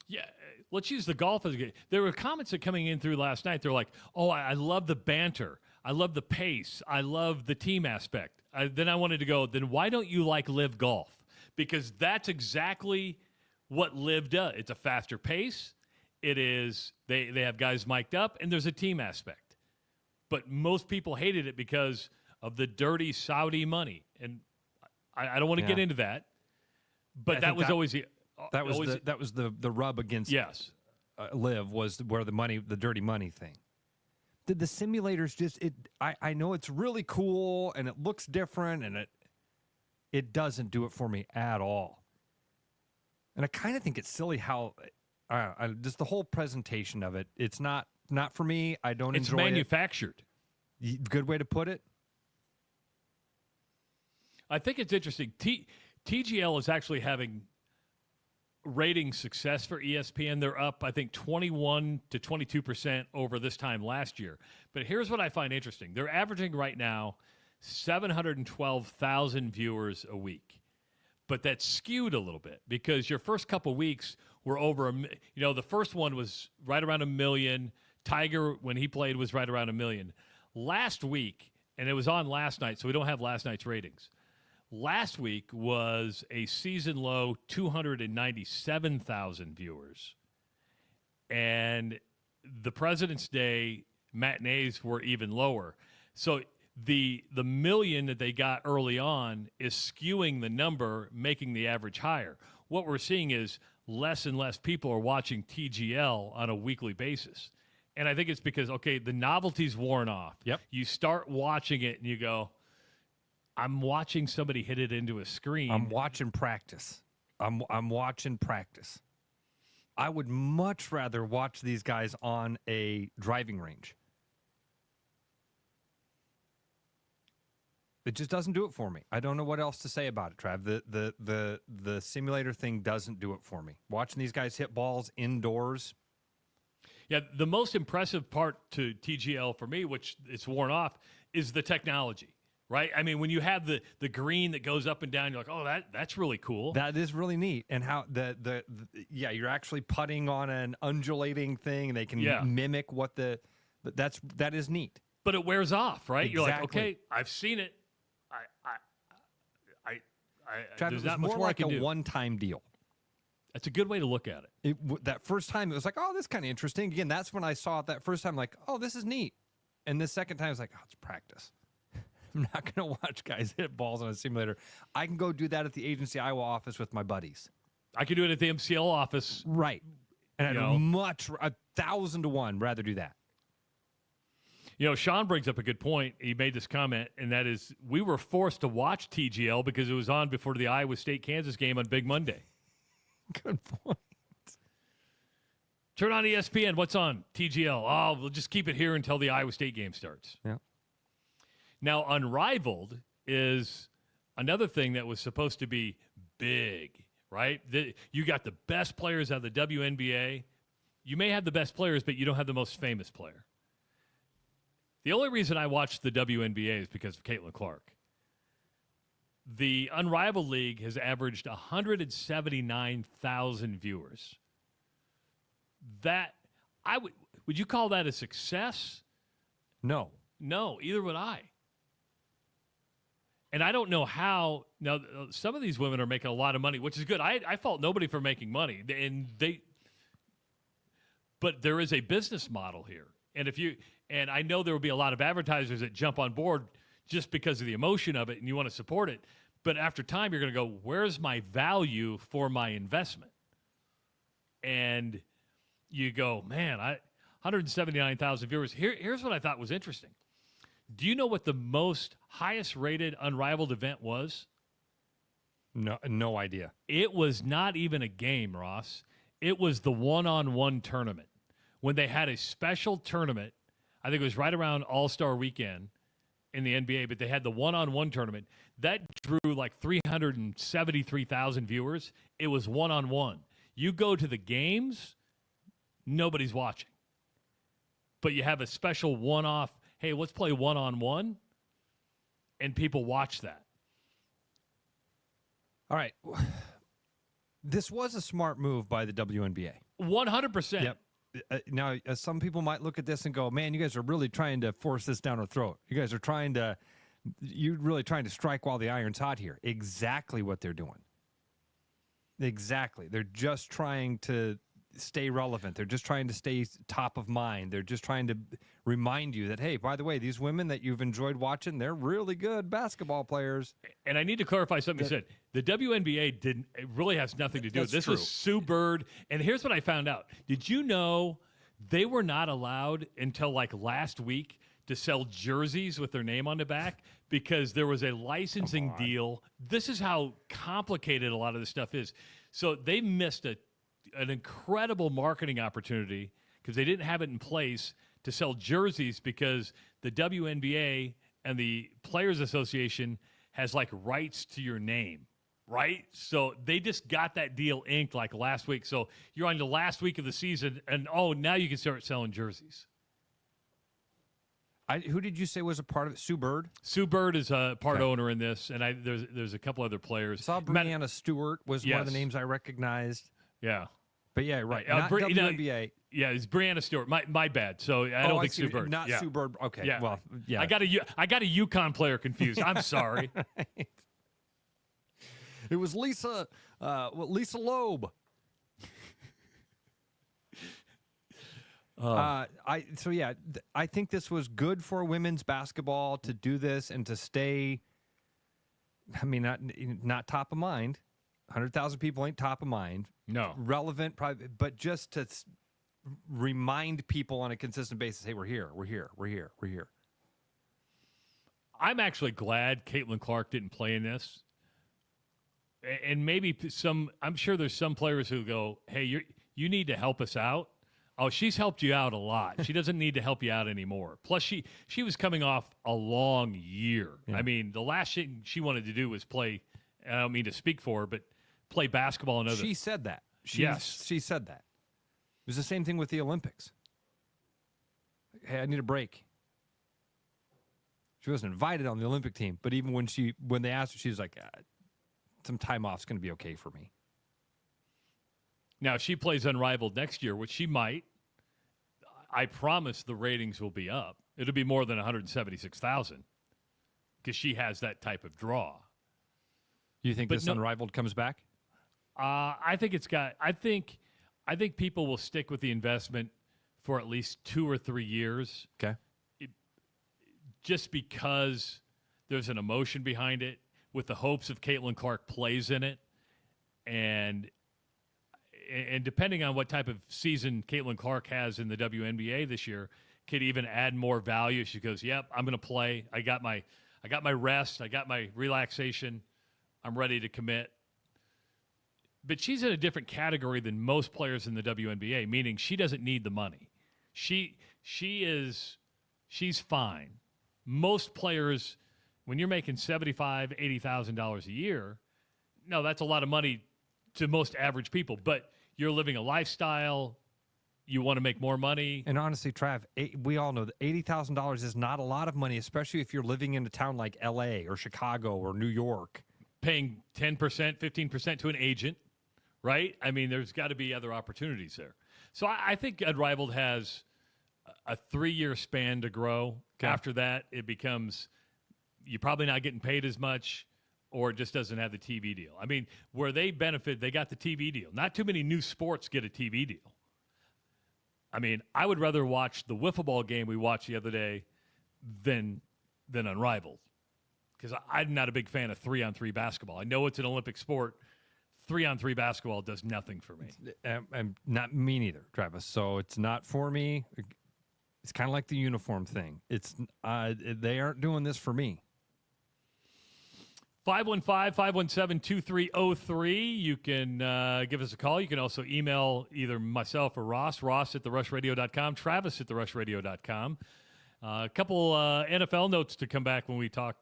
Yeah, let's use the golf as a game. There were comments that coming in through last night. They're like, oh, I love the banter. I love the pace. I love the team aspect. Then I wanted to go, then why don't you like Live Golf? Because that's exactly what Live does. It's a faster pace. It is, they have guys mic'd up, and there's a team aspect. But most people hated it because of the dirty Saudi money. And I don't want to get into that. But that was always the... That was the rub against Live was where the dirty money thing. The simulators just I know it's really cool and it looks different and it doesn't do it for me at all. And I kind of think it's silly how just the whole presentation of it. It's not for me. I don't enjoy it. It's manufactured. Good way to put it. I think it's interesting. TGL is actually having rating success for ESPN. They're up, I think, 21 to 22% over this time last year. But here's what I find interesting. They're averaging right now 712,000 viewers a week. But that's skewed a little bit because your first couple weeks were over, the first one was right around 1 million. Tiger, when he played, was right around 1 million. Last week, and it was on last night, so we don't have last night's ratings. Last week was a season low 297,000 viewers. And the President's Day matinees were even lower. So the million that they got early on is skewing the number, making the average higher. What we're seeing is less and less people are watching TGL on a weekly basis. And I think it's because, okay, the novelty's worn off. Yep. You start watching it and you go, I'm watching somebody hit it into a screen. I'm watching practice. I'm watching practice. I would much rather watch these guys on a driving range. It just doesn't do it for me. I don't know what else to say about it, Trav. The simulator thing doesn't do it for me. Watching these guys hit balls indoors. Yeah, the most impressive part to TGL for me, which it's worn off, is the technology, right? I mean, when you have the green that goes up and down, you're like, oh, that's really cool. That is really neat. And how you're actually putting on an undulating thing, and they can mimic what that is neat. But it wears off, right? Exactly. You're like, okay, I've seen it. Trav, there's it was not much more more like I can a do. one-time deal. That's a good way to look at it. That first time, it was like, oh, this is kind of interesting. Again, that's when I saw it that first time, like, oh, this is neat. And the second time, I was like, oh, it's practice. I'm not going to watch guys hit balls on a simulator. I can go do that at the Agency Iowa office with my buddies. I can do it at the MCL office. Right. And I'd much, 1,000 to 1, rather do that. Sean brings up a good point. He made this comment, and that is we were forced to watch TGL because it was on before the Iowa State-Kansas game on Big Monday. Good point. Turn on ESPN. What's on? TGL. Oh, we'll just keep it here until the Iowa State game starts. Yeah. Now, Unrivaled is another thing that was supposed to be big, right? You got the best players out of the WNBA. You may have the best players, but you don't have the most famous player. The only reason I watched the WNBA is because of Caitlyn Clark. The Unrivaled League has averaged 179,000 viewers. Would you call that a success? No. No, either would I. And I don't know how. Now, some of these women are making a lot of money, which is good. I fault nobody for making money, but there is a business model here. And I know there will be a lot of advertisers that jump on board just because of the emotion of it and you want to support it. But after time, you're going to go, where's my value for my investment? And you go, man, 179,000 viewers. Here's what I thought was interesting. Do you know what the most highest rated Unrivaled event was? No idea. It was not even a game, Ross. It was the one-on-one tournament. When they had a special tournament, I think it was right around All-Star Weekend in the NBA, but they had the one-on-one tournament. That drew like 373,000 viewers. It was one-on-one. You go to the games, nobody's watching. But you have a special one-off, hey, let's play one-on-one, and people watch that. All right. This was a smart move by the WNBA. 100%. Yep. Now, some people might look at this and go, man, you guys are really trying to force this down our throat. You're really trying to strike while the iron's hot here. Exactly what they're doing. Exactly. They're just trying to stay relevant. They're just trying to stay top of mind. They're just trying to remind you that, hey, by the way, these women that you've enjoyed watching, they're really good basketball players. And I need to clarify something you said. The WNBA it really has nothing to do with this. This was Sue Bird. And here's what I found out. Did you know they were not allowed until like last week to sell jerseys with their name on the back because there was a licensing deal. This is how complicated a lot of this stuff is. So they missed an incredible marketing opportunity because they didn't have it in place to sell jerseys because the WNBA and the Players Association has like rights to your name, right? So they just got that deal inked like last week. So you're on the last week of the season and, now you can start selling jerseys. Who did you say was a part of it? Sue Bird? Sue Bird is a part owner in this, and there's a couple other players. I saw Brianna Stewart was one of the names I recognized. Yeah. But yeah, right. Not WNBA. Yeah, it's Brianna Stewart. My bad. So I don't think Sue Bird. Not Sue Bird. Okay. Yeah. Well, yeah. I got a UConn player confused. I'm sorry. Right. It was Lisa Loeb. I think this was good for women's basketball to do this and to stay. I mean, not top of mind. 100,000 people ain't top of mind. No. Relevant, probably, but just to remind people on a consistent basis, hey, we're here. I'm actually glad Caitlyn Clark didn't play in this. And maybe I'm sure there's some players who go, hey, you need to help us out. Oh, she's helped you out a lot. She doesn't need to help you out anymore. Plus, she was coming off a long year. Yeah. I mean, the last thing she wanted to do was play, I don't mean to speak for her, but play basketball and other. She said that. Yes. She said that. It was the same thing with the Olympics. Hey, I need a break. She wasn't invited on the Olympic team, but even when they asked her, she was like, some time off is going to be okay for me. Now, if she plays Unrivaled next year, which she might, I promise the ratings will be up. It'll be more than 176,000 because she has that type of draw. You think this Unrivaled comes back? I think it's got. I think people will stick with the investment for at least 2 or 3 years. Okay. Just because there's an emotion behind it, with the hopes of Caitlyn Clark plays in it, and depending on what type of season Caitlyn Clark has in the WNBA this year, could even add more value. She goes, "Yep, I'm going to play. I got my rest. I got my relaxation. I'm ready to commit." But she's in a different category than most players in the WNBA, meaning she doesn't need the money. She's fine. Most players, when you're making $75,000, $80,000 a year, no, that's a lot of money to most average people. But you're living a lifestyle. You want to make more money. And honestly, Trav, we all know that $80,000 is not a lot of money, especially if you're living in a town like L.A. or Chicago or New York. Paying 10%, 15% to an agent, right? I mean, there's got to be other opportunities there. So I think Unrivaled has a 3-year span to grow. Okay. After that, it becomes you're probably not getting paid as much, or it just doesn't have the TV deal. I mean, where they benefit, they got the TV deal. Not too many new sports get a TV deal. I mean, I would rather watch the wiffle ball game we watched the other day than Unrivaled, because I'm not a big fan of 3-on-3 basketball. I know it's an Olympic sport. 3-on-3 basketball does nothing for me. And not me neither, Travis. So it's not for me. It's kind of like the uniform thing. It's they aren't doing this for me. 515-517-2303. You can give us a call. You can also email either myself or Ross at therushradio.com, Travis at therushradio.com. A couple NFL notes to come back when we come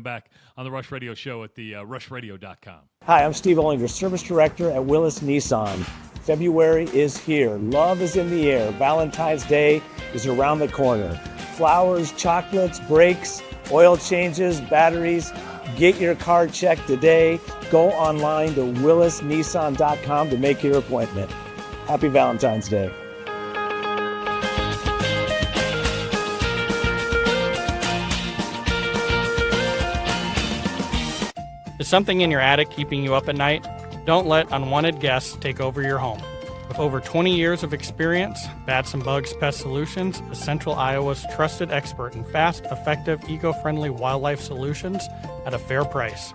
back on the Rush Radio Show at the rushradio.com. Hi, I'm Steve Ollinger, Service Director at Willis Nissan. February is here. Love is in the air. Valentine's Day is around the corner. Flowers, chocolates, brakes, oil changes, batteries. Get your car checked today. Go online to willisnissan.com to make your appointment. Happy Valentine's Day. Is something in your attic keeping you up at night? Don't let unwanted guests take over your home. With over 20 years of experience, Bats and Bugs Pest Solutions is Central Iowa's trusted expert in fast, effective, eco-friendly wildlife solutions at a fair price.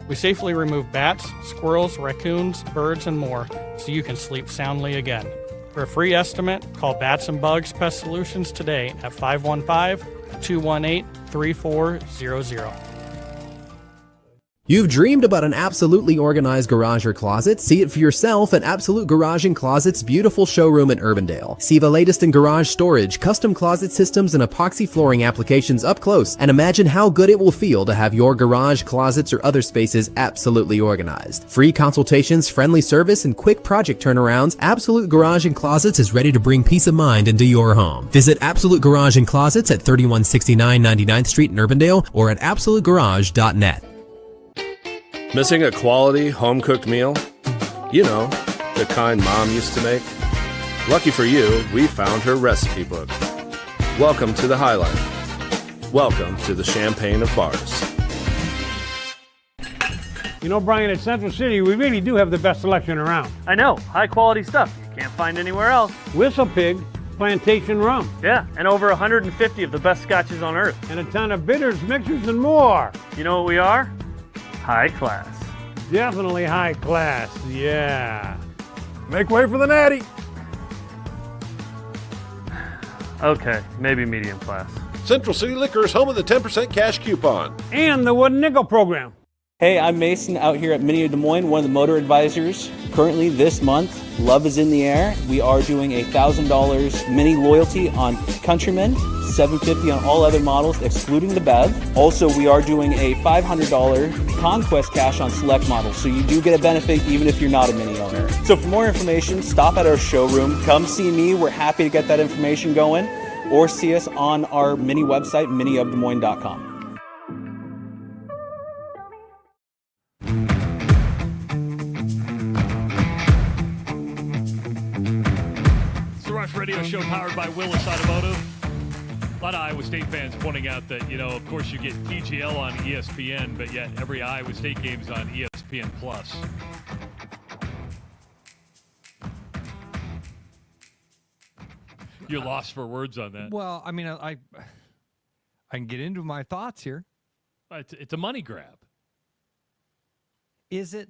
We safely remove bats, squirrels, raccoons, birds, and more so you can sleep soundly again. For a free estimate, call Bats and Bugs Pest Solutions today at 515-218-3400. You've dreamed about an absolutely organized garage or closet? See it for yourself at Absolute Garage & Closet's beautiful showroom in Urbandale. See the latest in garage storage, custom closet systems, and epoxy flooring applications up close, and imagine how good it will feel to have your garage, closets, or other spaces absolutely organized. Free consultations, friendly service, and quick project turnarounds, Absolute Garage & Closets is ready to bring peace of mind into your home. Visit Absolute Garage & Closets at 3169 99th Street in Urbandale or at absolutegarage.net. Missing a quality, home-cooked meal? You know, the kind Mom used to make? Lucky for you, we found her recipe book. Welcome to the High Life. Welcome to the Champagne of Bars. You know, Brian, at Central City, we really do have the best selection around. I know, high quality stuff you can't find anywhere else. Whistle Pig, Plantation Rum. Yeah, and over 150 of the best scotches on earth. And a ton of bitters, mixers, and more. You know what we are? High class. Definitely high class, yeah. Make way for the natty. Okay, maybe medium class. Central City Liquors, home of the 10% cash coupon. And the Wooden Nickel program. Hey, I'm Mason out here at Mini of Des Moines, one of the motor advisors. Currently this month, Love is in the Air. We are doing a $1,000 mini loyalty on Countryman, $750 on all other models, excluding the BEV. Also, we are doing a $500 Conquest cash on select models, so you do get a benefit even if you're not a Mini owner. So for more information, stop at our showroom. Come see me. We're happy to get that information going. Or see us on our Mini website, miniofdesmoines.com. Radio show powered by Willis Automotive. A lot of Iowa State fans pointing out that, you know, of course you get TGL on ESPN, but yet every Iowa State game's on ESPN+. You're lost for words on that. Well, I mean, I can get into my thoughts here. It's a money grab. Is it?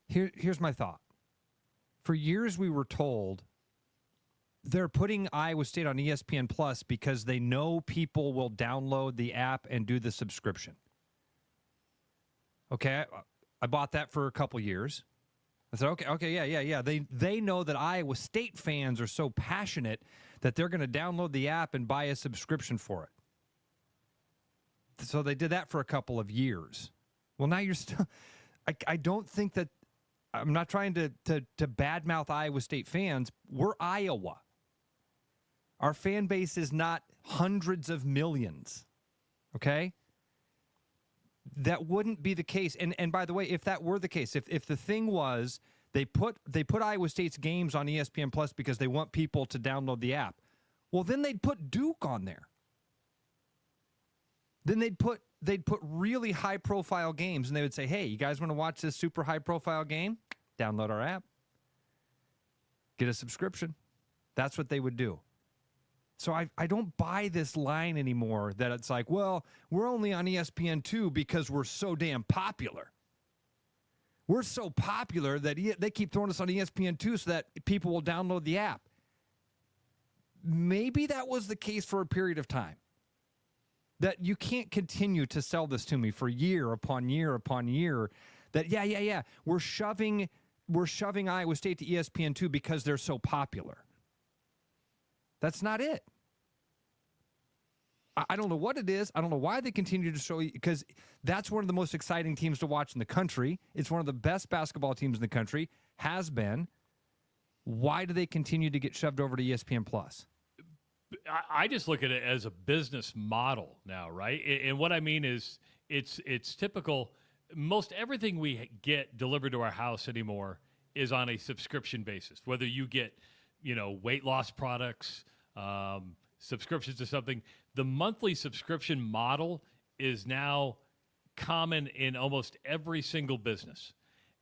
Here's my thought. For years, we were told they're putting Iowa State on ESPN Plus because they know people will download the app and do the subscription. Okay, I bought that for a couple years. I said, okay, yeah. They know that Iowa State fans are so passionate that they're going to download the app and buy a subscription for it. So they did that for a couple of years. Well, now you're still... I don't think that... I'm not trying to badmouth Iowa State fans. We're Iowa. Our fan base is not hundreds of millions, okay? That wouldn't be the case. And by the way, if that were the case, if the thing was they put Iowa State's games on ESPN Plus because they want people to download the app, well, then they'd put Duke on there. Then they'd put really high-profile games, and they would say, hey, you guys want to watch this super high-profile game? Download our app. Get a subscription. That's what they would do. So I don't buy this line anymore that it's like, well, we're only on ESPN2 because we're so damn popular. We're so popular that they keep throwing us on ESPN2 so that people will download the app. Maybe that was the case for a period of time. That you can't continue to sell this to me for year upon year upon year. That yeah, we're shoving Iowa State to ESPN2 because they're so popular. That's not it. I don't know what it is. I don't know why they continue to show you, because that's one of the most exciting teams to watch in the country. It's one of the best basketball teams in the country. Has been. Why do they continue to get shoved over to ESPN Plus? I just look at it as a business model now, right? And what I mean is it's typical. Most everything we get delivered to our house anymore is on a subscription basis, whether you get, weight loss products, subscriptions to something. The monthly subscription model is now common in almost every single business.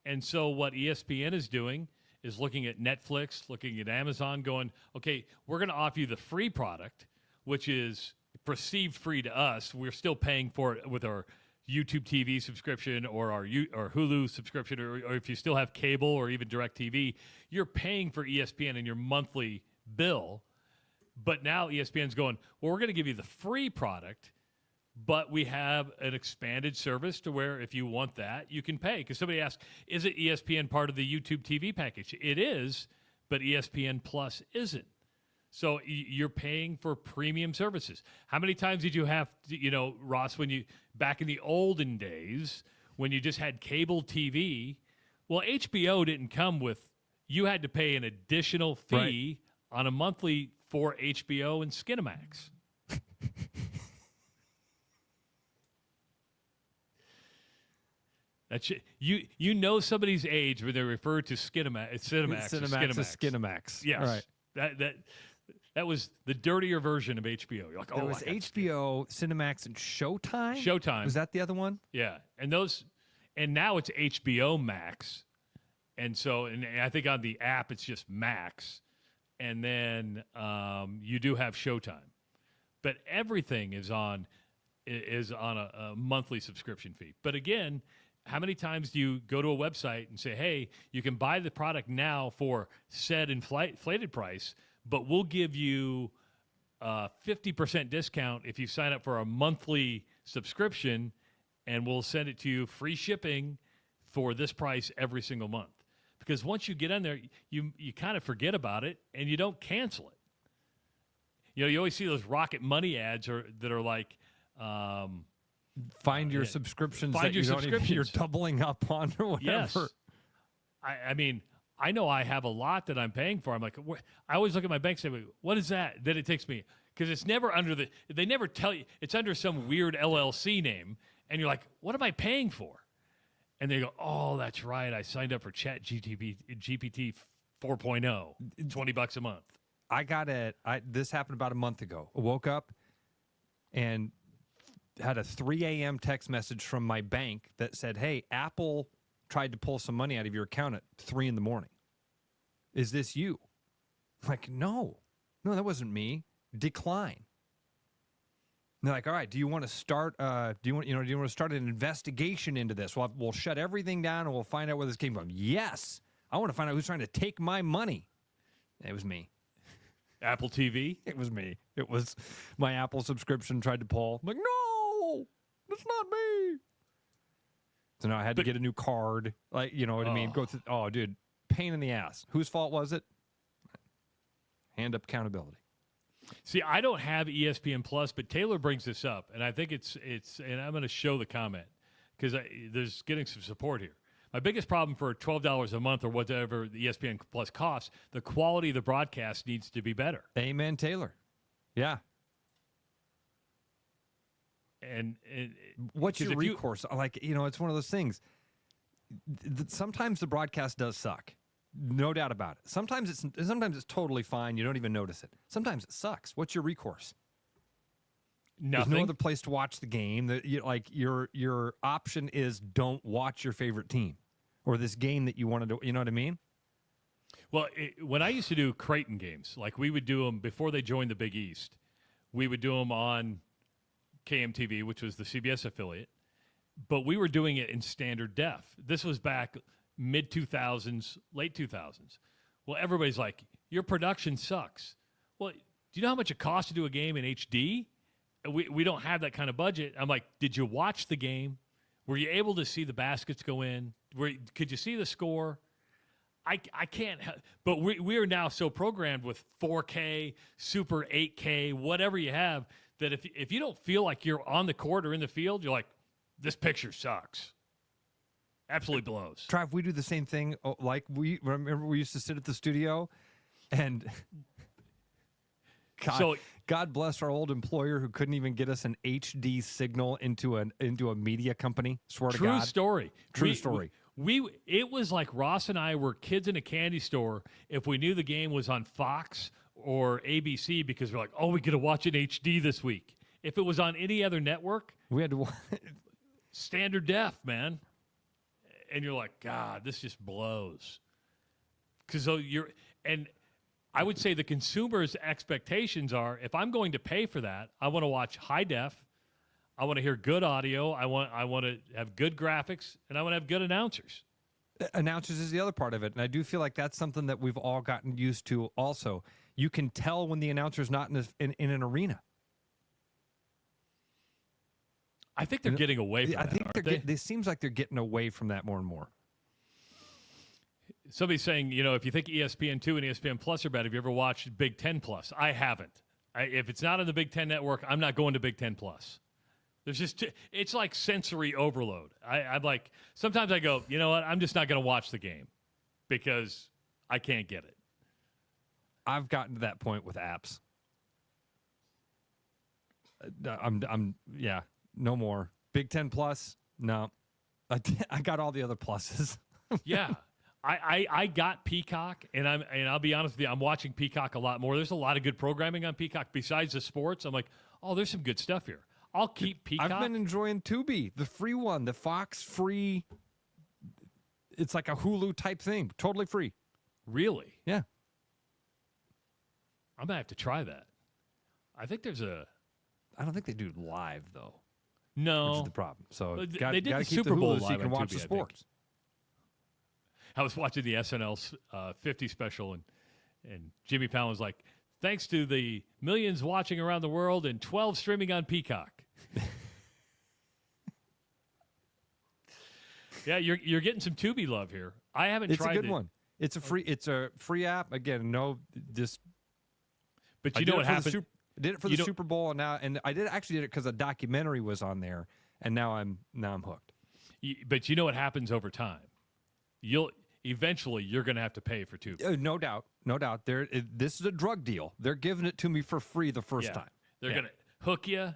And so what ESPN is doing is looking at Netflix, looking at Amazon, going, okay, we're going to offer you the free product, which is perceived free to us. We're still paying for it with our YouTube TV subscription or our Hulu subscription, or if you still have cable or even DirecTV, you're paying for ESPN in your monthly bill. But now ESPN's going, well, we're going to give you the free product, But we have an expanded service to where if you want that, you can pay. Because somebody asked, is it ESPN part of the YouTube TV package? It is, but ESPN Plus isn't. So you're paying for premium services. How many times did you have, Ross, when you back in the olden days when you just had cable TV? Well, HBO didn't come with. You had to pay an additional fee on a monthly for HBO and Skinamax. That's you know somebody's age when they refer to Cinemax. Cinemax is Skinamax. Yes, right. That was the dirtier version of HBO. You're like, there was HBO, Cinemax, and Showtime. Showtime, was that the other one? Yeah, and now it's HBO Max, and I think on the app it's just Max, and then you do have Showtime, but everything is on a monthly subscription fee. But again, how many times do you go to a website and say, hey, you can buy the product now for said inflated price, but we'll give you a 50% discount if you sign up for a monthly subscription, and we'll send it to you free shipping for this price every single month. Because once you get in there, you kind of forget about it, and you don't cancel it. You always see those Rocket Money ads that are like, find your subscriptions. Find your subscriptions. You're doubling up on or whatever. Yes. I mean, I know I have a lot that I'm paying for. I'm like, I always look at my bank and say, what is that? Then it takes me, because it's never they never tell you, it's under some weird LLC name. And you're like, what am I paying for? And they go, oh, that's right. I signed up for GPT 4.0, $20 a month. I got it. This happened about a month ago. I woke up and had a 3 a.m. text message from my bank that said, hey, Apple tried to pull some money out of your account at 3 in the morning. Is this you? I'm like, no, that wasn't me. Decline. And they're like, all right, do you want to start? Do you want to start an investigation into this? We'll shut everything down and we'll find out where this came from. Yes, I want to find out who's trying to take my money. It was me. Apple TV? It was me. It was my Apple subscription tried to pull. I'm like, no, that's not me. So now I had to get a new card. Like, you know what I mean? Go through. Oh, dude, pain in the ass. Whose fault was it? Hand up accountability. See, I don't have ESPN Plus, but Taylor brings this up, and I think it's and I'm going to show the comment because there's getting some support here. My biggest problem for $12 a month or whatever the ESPN Plus costs, the quality of the broadcast needs to be better. Amen, Taylor. Yeah. And what's your recourse? It's one of those things. Sometimes the broadcast does suck. No doubt about it. Sometimes it's totally fine. You don't even notice it. Sometimes it sucks. What's your recourse? Nothing. There's no other place to watch the game. Your option is don't watch your favorite team or this game that you wanted to. You know what I mean? Well, when I used to do Creighton games, like we would do them before they joined the Big East, we would do them on KMTV, which was the CBS affiliate, but we were doing it in standard def. This was back mid-2000s, late 2000s. Well, everybody's like, your production sucks. Well, do you know how much it costs to do a game in HD? We don't have that kind of budget. I'm like, did you watch the game? Were you able to see the baskets go in? Could you see the score? I can't, but we are now so programmed with 4K, Super 8K, whatever you have, that if you don't feel like you're on the court or in the field, you're like, this picture sucks. Absolutely blows. Trav, we do the same thing. Like we used to sit at the studio, and God bless our old employer who couldn't even get us an HD signal into a media company. Swear to God. True story. It was like Ross and I were kids in a candy store if we knew the game was on Fox or ABC because we're like, oh, we get to watch it in HD this week. If it was on any other network, we had to standard def, man. And you're like, God, this just blows. And I would say the consumer's expectations are, if I'm going to pay for that, I want to watch high def, I want to hear good audio, I want to have good graphics, and I want to have good announcers. Announcers is the other part of it, and I do feel like that's something that we've all gotten used to also. You can tell when the announcer's not in an arena. I think they're getting away from that. I think it seems like they're getting away from that more and more. Somebody's saying, if you think ESPN2 and ESPN Plus are bad, have you ever watched Big Ten Plus? I haven't. If it's not on the Big Ten Network, I'm not going to Big Ten Plus. There's just it's like sensory overload. I'm like, sometimes I go, you know what? I'm just not going to watch the game because I can't get it. I've gotten to that point with apps. No more. Big Ten Plus, no. I got all the other pluses. Yeah. I got Peacock, and I'll be honest with you, I'm watching Peacock a lot more. There's a lot of good programming on Peacock besides the sports. I'm like, oh, there's some good stuff here. I'll keep Peacock. I've been enjoying Tubi, the free one, the Fox free. It's like a Hulu type thing, totally free. Really? Yeah. I'm going to have to try that. I think there's I don't think they do live, though. No. Which is the problem. So they did the keep Super Bowl Hulu so you live can on watch Tubi, the sports. I was watching the SNL 50 special, and Jimmy Fallon was like, thanks to the millions watching around the world and 12 streaming on Peacock. Yeah, you're getting some Tubi love here. I haven't tried it. It's a good one. It's a free app. Again, But you know what happened? I did it for the Super Bowl, and I did it because a documentary was on there, and now I'm hooked. But you know what happens over time? Eventually you're going to have to pay for Tubi. No doubt. This is a drug deal. They're giving it to me for free the first time. They're going to hook you,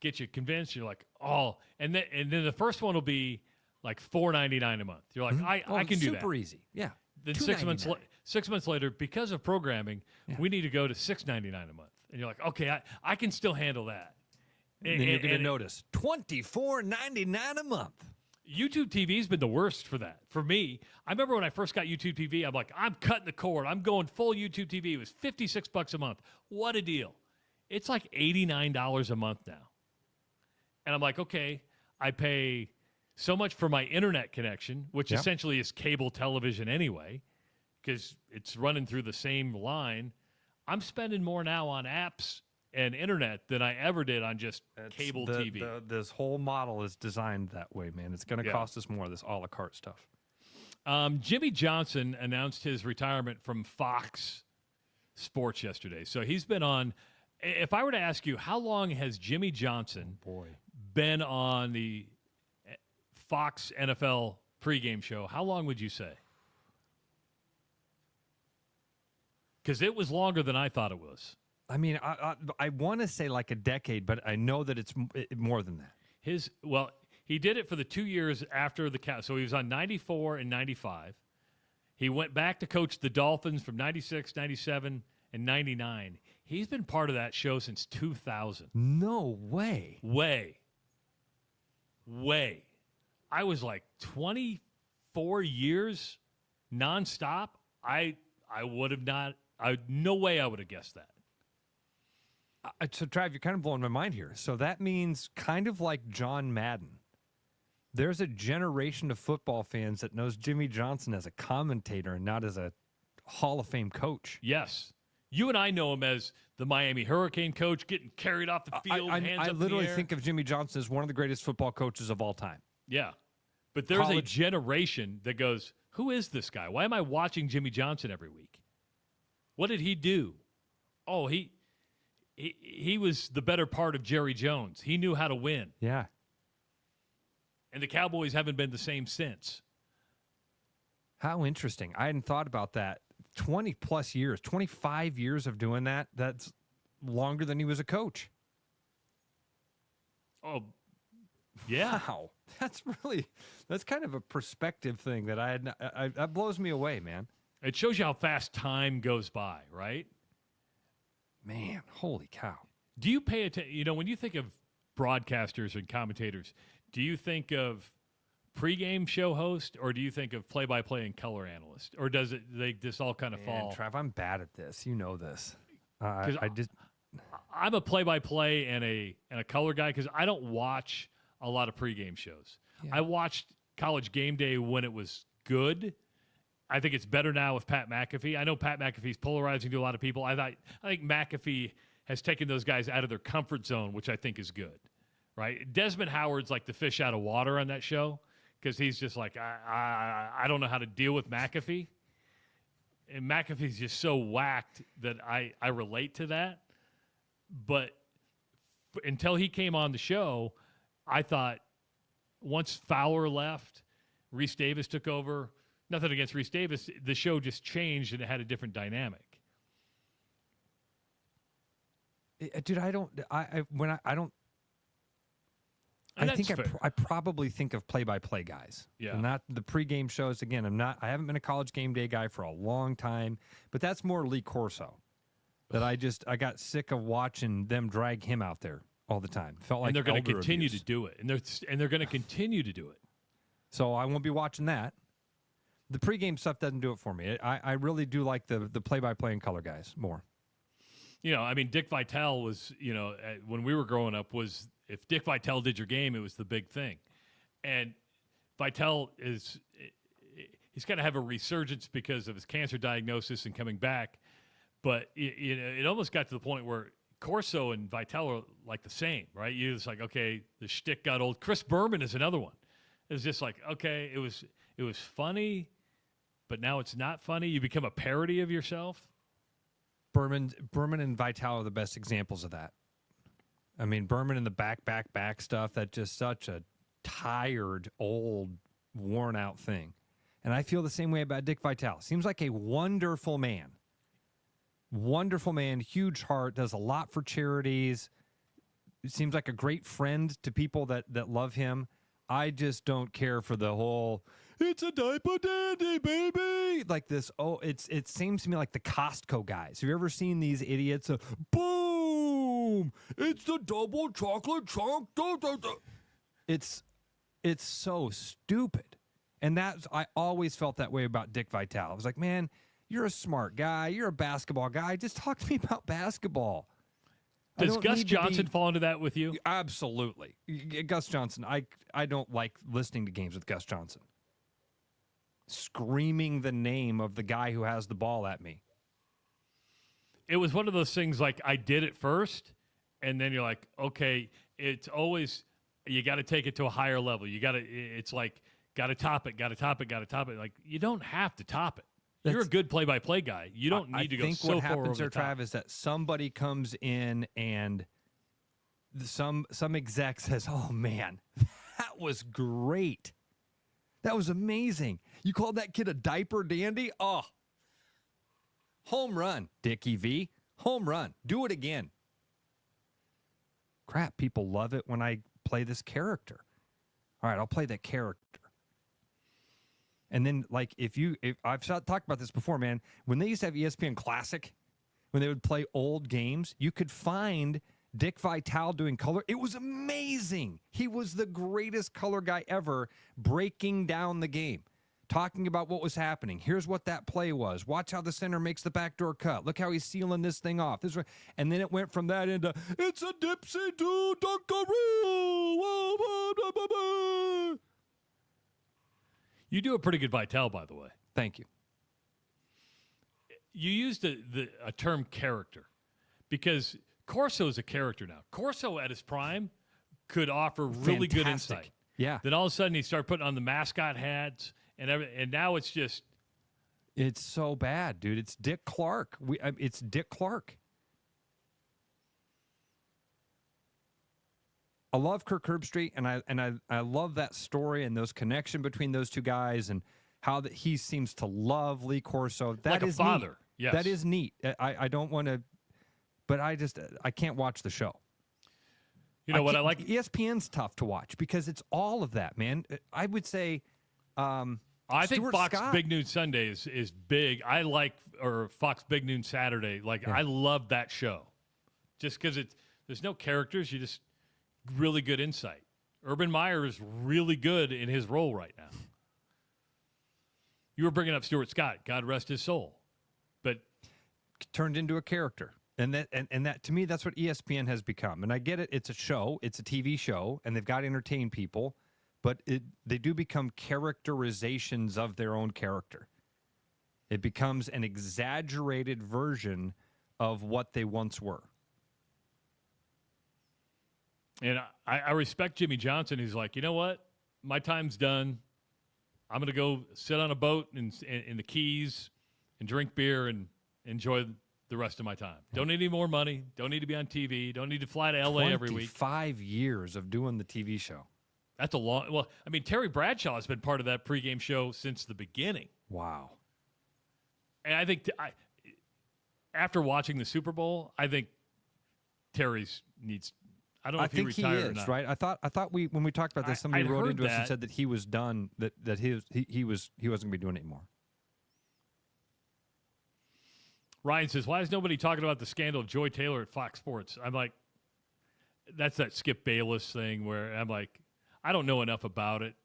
get you convinced. You're like, oh, and then the first one will be like $4.99 a month. You're like, I can do that. Super easy. Yeah. Then 6 months later, because of programming, we need to go to $6.99 a month. And you're like, okay, I can still handle that. And then you're going to notice $24.99 a month. YouTube TV has been the worst for that. For me, I remember when I first got YouTube TV, I'm like, I'm cutting the cord. I'm going full YouTube TV. It was $56 a month. What a deal. It's like $89 a month now. And I'm like, okay, I pay so much for my internet connection, which essentially is cable television anyway, because it's running through the same line. I'm spending more now on apps and internet than I ever did on just cable TV. This whole model is designed that way, man. It's going to cost us more, this a la carte stuff. Jimmy Johnson announced his retirement from Fox Sports yesterday. So he's been on. If I were to ask you, how long has Jimmy Johnson been on the Fox NFL pregame show, how long would you say? Because it was longer than I thought it was. I mean, I want to say like a decade, but I know that it's more than that. He did it for the 2 years after the Cavs. So he was on 94 and 95. He went back to coach the Dolphins from 96, 97, and 99. He's been part of that show since 2000. No way. Way. I was like 24 years nonstop. I would have not. No way I would have guessed that. So, Trav, you're kind of blowing my mind here. So that means kind of like John Madden. There's a generation of football fans that knows Jimmy Johnson as a commentator and not as a Hall of Fame coach. Yes. You and I know him as the Miami Hurricane coach, getting carried off the field, hands up in the air. I literally think of Jimmy Johnson as one of the greatest football coaches of all time. Yeah. But there's a generation that goes, who is this guy? Why am I watching Jimmy Johnson every week? What did he do? Oh, he was the better part of Jerry Jones. He knew how to win. Yeah. And the Cowboys haven't been the same since. How interesting. I hadn't thought about that. 20-plus years, 25 years of doing that, that's longer than he was a coach. Oh, yeah. Wow. That's kind of a perspective thing that that blows me away, man. It shows you how fast time goes by, right? Man, holy cow. Do you pay attention? When you think of broadcasters and commentators, do you think of pregame show host, or do you think of play-by-play and color analyst, or does they just all kind of fall? Trav, I'm bad at this. You know this. I'm a play-by-play and a color guy because I don't watch a lot of pregame shows. Yeah. I watched College Game Day when it was good. I think it's better now with Pat McAfee. I know Pat McAfee's polarizing to a lot of people. I think McAfee has taken those guys out of their comfort zone, which I think is good. right? Desmond Howard's like the fish out of water on that show because he's just like, I don't know how to deal with McAfee. And McAfee's just so whacked that I relate to that. But until he came on the show, I thought once Fowler left, Reese Davis took over. Nothing against Reese Davis. The show just changed and it had a different dynamic. Dude, I don't. And I think that's fair. I probably think of play-by-play guys. Yeah. Not the pregame shows. Again, I haven't been a college game day guy for a long time, but that's more Lee Corso. That I got sick of watching them drag him out there all the time. Felt like and they're going to continue abuse. to do it, and they're going to continue to do it. So I won't be watching that. The pregame stuff doesn't do it for me. I really do like the play-by-play and color guys more. I mean, Dick Vitale was, when we were growing up, was if Dick Vitale did your game, it was the big thing. And Vitale he's going to have a resurgence because of his cancer diagnosis and coming back. But it almost got to the point where Corso and Vitale are like the same, right? You're just like, okay, the shtick got old. Chris Berman is another one. It's just like, okay, it was funny, but now it's not funny. You become a parody of yourself. Berman and Vitale are the best examples of that. I mean, Berman and the back stuff, that's just such a tired, old, worn-out thing. And I feel the same way about Dick Vitale. Seems like a wonderful man. Wonderful man, huge heart, does a lot for charities. Seems like a great friend to people that love him. I just don't care for the whole, it's a diaper dandy, baby. Like this, it seems to me like the Costco guys. Have you ever seen these idiots? Boom! It's the double chocolate chunk. It's so stupid. And I always felt that way about Dick Vitale. I was like, man, you're a smart guy. You're a basketball guy. Just talk to me about basketball. Does Gus Johnson fall into that with you? Absolutely. Gus Johnson, I don't like listening to games with Gus Johnson. Screaming the name of the guy who has the ball at me. It was one of those things like I did it first, and then you're like, okay, it's always, you got to take it to a higher level. It's like, got to top it. Like, you don't have to top it. You're a good play-by-play guy. You don't need to go so far over the top. I think what happens there, Trav, is that somebody comes in and some exec says, oh, man, that was great. That was amazing. You called that kid a diaper dandy? Oh, home run, Dickie V. Home run. Do it again. Crap, people love it when I play this character. All right, I'll play that character. And then, like, if I've talked about this before, man, when they used to have ESPN Classic, when they would play old games, you could find Dick Vitale doing color. It was amazing. He was the greatest color guy ever, breaking down the game, talking about what was happening. Here's what that play was. Watch how the center makes the backdoor cut. Look how he's sealing this thing off. And then it went from that into, it's a dipsy do dunkaroo. You do a pretty good Vitale, by the way. Thank you. You used a term character because Corso is a character now. Corso at his prime could offer really good insight. Yeah. Then all of a sudden he started putting on the mascot hats and everything, and now it's just. It's so bad, dude. It's Dick Clark. It's Dick Clark. I love Kirk Herbstreit, and I love that story and those connection between those two guys and how that he seems to love Lee Corso. That like is a father. Neat. Yes. That is neat. I don't want to, but I can't watch the show. You know what I like? ESPN's tough to watch because it's all of that, man. I would say. I think Stuart Fox Scott. Big Noon Sunday is big. I like or Fox Big Noon Saturday. Like I love that show, just because there's no characters. You just really good insight. Urban Meyer is really good in his role right now. You were bringing up Stuart Scott, God rest his soul, but turned into a character. And that to me, that's what ESPN has become. And I get it. It's a show. It's a TV show, and they've got to entertain people. But they do become characterizations of their own character. It becomes an exaggerated version of what they once were. And I respect Jimmy Johnson. He's like, you know what? My time's done. I'm going to go sit on a boat in the Keys and drink beer and enjoy the rest of my time. Don't need any more money. Don't need to be on TV. Don't need to fly to L.A. every week. 5 years of doing the TV show. That's a long – well, I mean, Terry Bradshaw has been part of that pregame show since the beginning. Wow. And I think after watching the Super Bowl, I think Terry's needs – I don't know if he retired or not. Right? I thought when we talked about this, somebody wrote into us and said that he was done, that he wasn't going to be doing it anymore. Ryan says, why is nobody talking about the scandal of Joy Taylor at Fox Sports? I'm like, that's that Skip Bayless thing where I'm like, I don't know enough about it.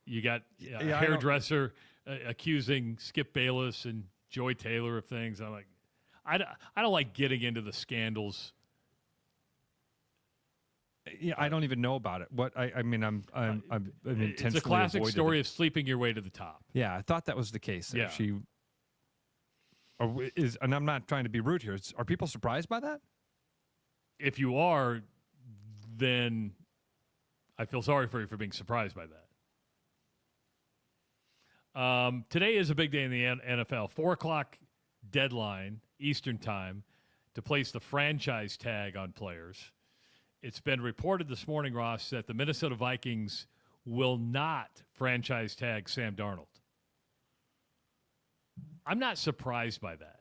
You got a hairdresser accusing Skip Bayless and Joy Taylor of things. I'm like, I don't like getting into the scandals. Yeah, I don't even know about it. What I'm intentionally it's a classic story it. of sleeping your way to the top. Yeah, I thought that was the case. Yeah. And I'm not trying to be rude here. Are people surprised by that? If you are, then I feel sorry for you for being surprised by that. Today is a big day in the NFL. 4 o'clock deadline Eastern time to place the franchise tag on players. It's been reported this morning, Ross, that the Minnesota Vikings will not franchise tag Sam Darnold. I'm not surprised by that.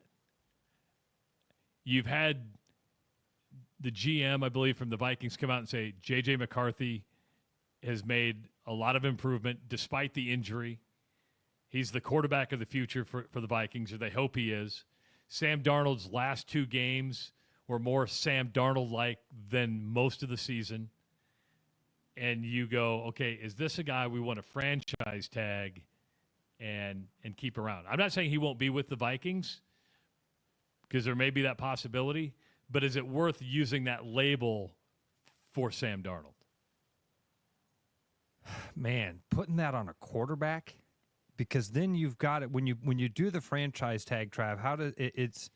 You've had the GM, I believe, from the Vikings come out and say J.J. McCarthy has made a lot of improvement despite the injury. He's the quarterback of the future for the Vikings, or they hope he is. Sam Darnold's last 2 games were more Sam Darnold-like than most of the season. And you go, okay, is this a guy we want to franchise tag and keep around? I'm not saying he won't be with the Vikings because there may be that possibility, but is it worth using that label for Sam Darnold? Man, putting that on a quarterback, because then you've got it when you do the franchise tag, Trav. How does it's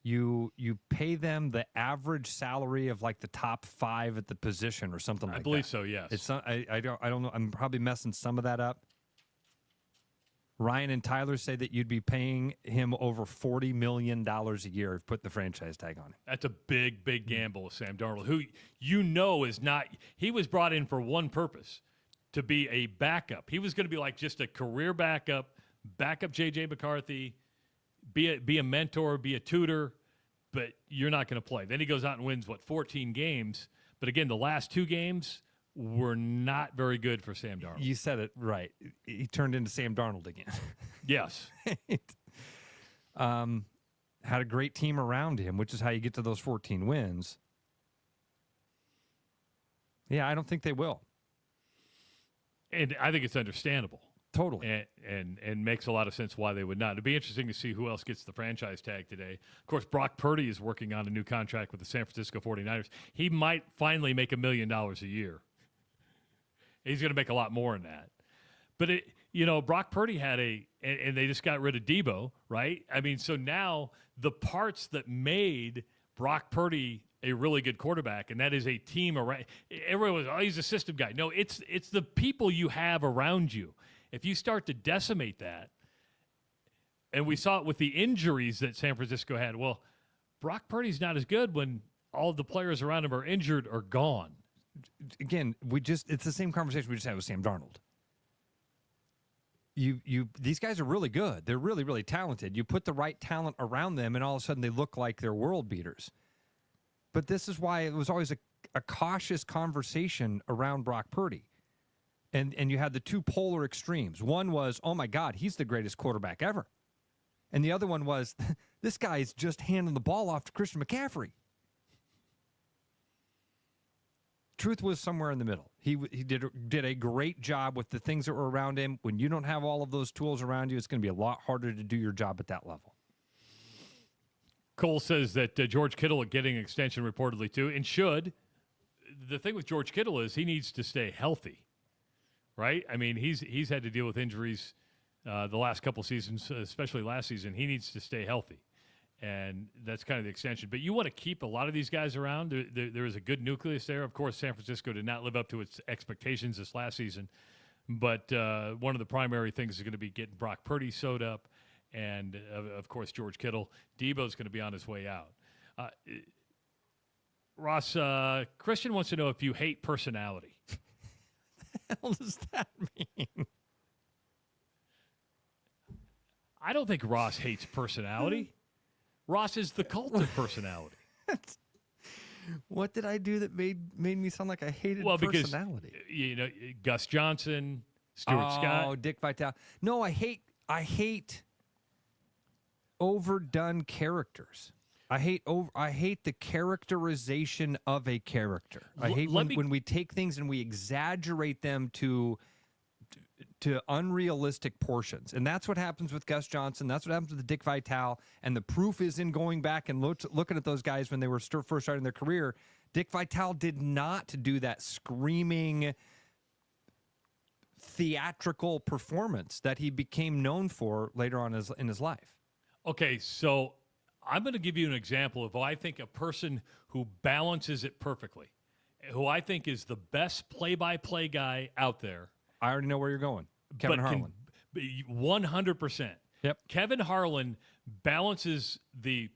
you pay them the average salary of like the top 5 at the position or something like that. I believe so. Yes. It's not, I don't know. I'm probably messing some of that up. Ryan and Tyler say that you'd be paying him over $40 million a year if put the franchise tag on him. That's a big, big gamble with Sam Darnold, who is not – he was brought in for one purpose, to be a backup. He was going to be like just a career backup J.J. McCarthy, be a mentor, be a tutor, but you're not going to play. Then he goes out and wins, 14 games. But again, the last 2 games – were not very good for Sam Darnold. You said it right. He turned into Sam Darnold again. Yes. Had a great team around him, which is how you get to those 14 wins. Yeah, I don't think they will. And I think it's understandable. Totally. And makes a lot of sense why they would not. It'd be interesting to see who else gets the franchise tag today. Of course, Brock Purdy is working on a new contract with the San Francisco 49ers. He might finally make $1 million a year. He's going to make a lot more than that. But, Brock Purdy had and they just got rid of Debo, right? I mean, so now the parts that made Brock Purdy a really good quarterback, and that is a team around. Everyone was, he's a system guy. No, it's the people you have around you. If you start to decimate that, and we saw it with the injuries that San Francisco had, well, Brock Purdy's not as good when all of the players around him are injured or gone. Again, it's the same conversation we just had with Sam Darnold. These guys are really good. They're really, really talented. You put the right talent around them, and all of a sudden they look like they're world beaters. But this is why it was always a cautious conversation around Brock Purdy. And you had the 2 polar extremes. One was, oh my God, he's the greatest quarterback ever. And the other one was, this guy's just handing the ball off to Christian McCaffrey. Truth was somewhere in the middle. He did a great job with the things that were around him. When you don't have all of those tools around you, it's going to be a lot harder to do your job at that level. Cole says that George Kittle getting an extension reportedly too, and should. The thing with George Kittle is he needs to stay healthy, right? I mean, he's had to deal with injuries the last couple seasons, especially last season. He needs to stay healthy. And that's kind of the extension. But you want to keep a lot of these guys around. There is a good nucleus there. Of course, San Francisco did not live up to its expectations this last season. But one of the primary things is going to be getting Brock Purdy sewed up. And, of course, George Kittle. Debo's going to be on his way out. Ross, Christian wants to know if you hate personality. What the hell does that mean? I don't think Ross hates personality. Ross is the cult of personality. What did I do that made me sound like I hated personality? Because, Gus Johnson, Stuart Scott. Oh, Dick Vitale. No, I hate overdone characters. I hate the characterization of a character. I hate when we take things and we exaggerate them to unrealistic portions. And that's what happens with Gus Johnson. That's what happens with Dick Vitale. And the proof is in going back and looking at those guys when they were first starting their career. Dick Vitale did not do that screaming theatrical performance that he became known for later on in his life. Okay, so I'm going to give you an example of, I think, a person who balances it perfectly, who I think is the best play-by-play guy out there. I already know where you're going. Kevin Harlan. 100%. Yep. Kevin Harlan balances the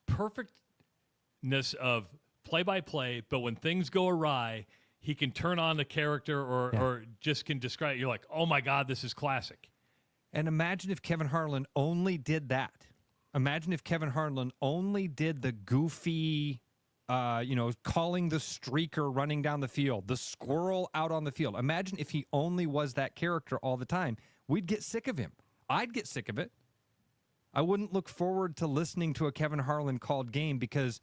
perfectness of play-by-play, but when things go awry, he can turn on the character or just can describe it. You're like, oh, my God, this is classic. And imagine if Kevin Harlan only did that. Imagine if Kevin Harlan only did the goofy, calling the streaker running down the field, the squirrel out on the field. Imagine if he only was that character all the time. We'd get sick of him. I'd get sick of it. I wouldn't look forward to listening to a Kevin Harlan called game because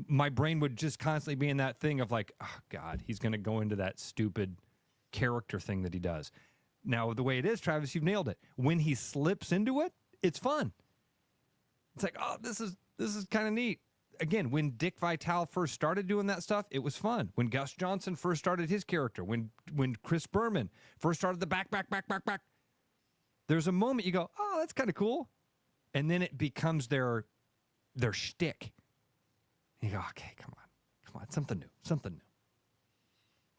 my brain would just constantly be in that thing of like, oh, God, he's going to go into that stupid character thing that he does. Now, the way it is, Travis, you've nailed it. When he slips into it, it's fun. It's like, oh, this is kind of neat. Again, when Dick Vitale first started doing that stuff, it was fun. When Gus Johnson first started his character, when Chris Berman first started the back, there's a moment you go, oh, that's kind of cool. And then it becomes their shtick. You go, okay, come on, something new.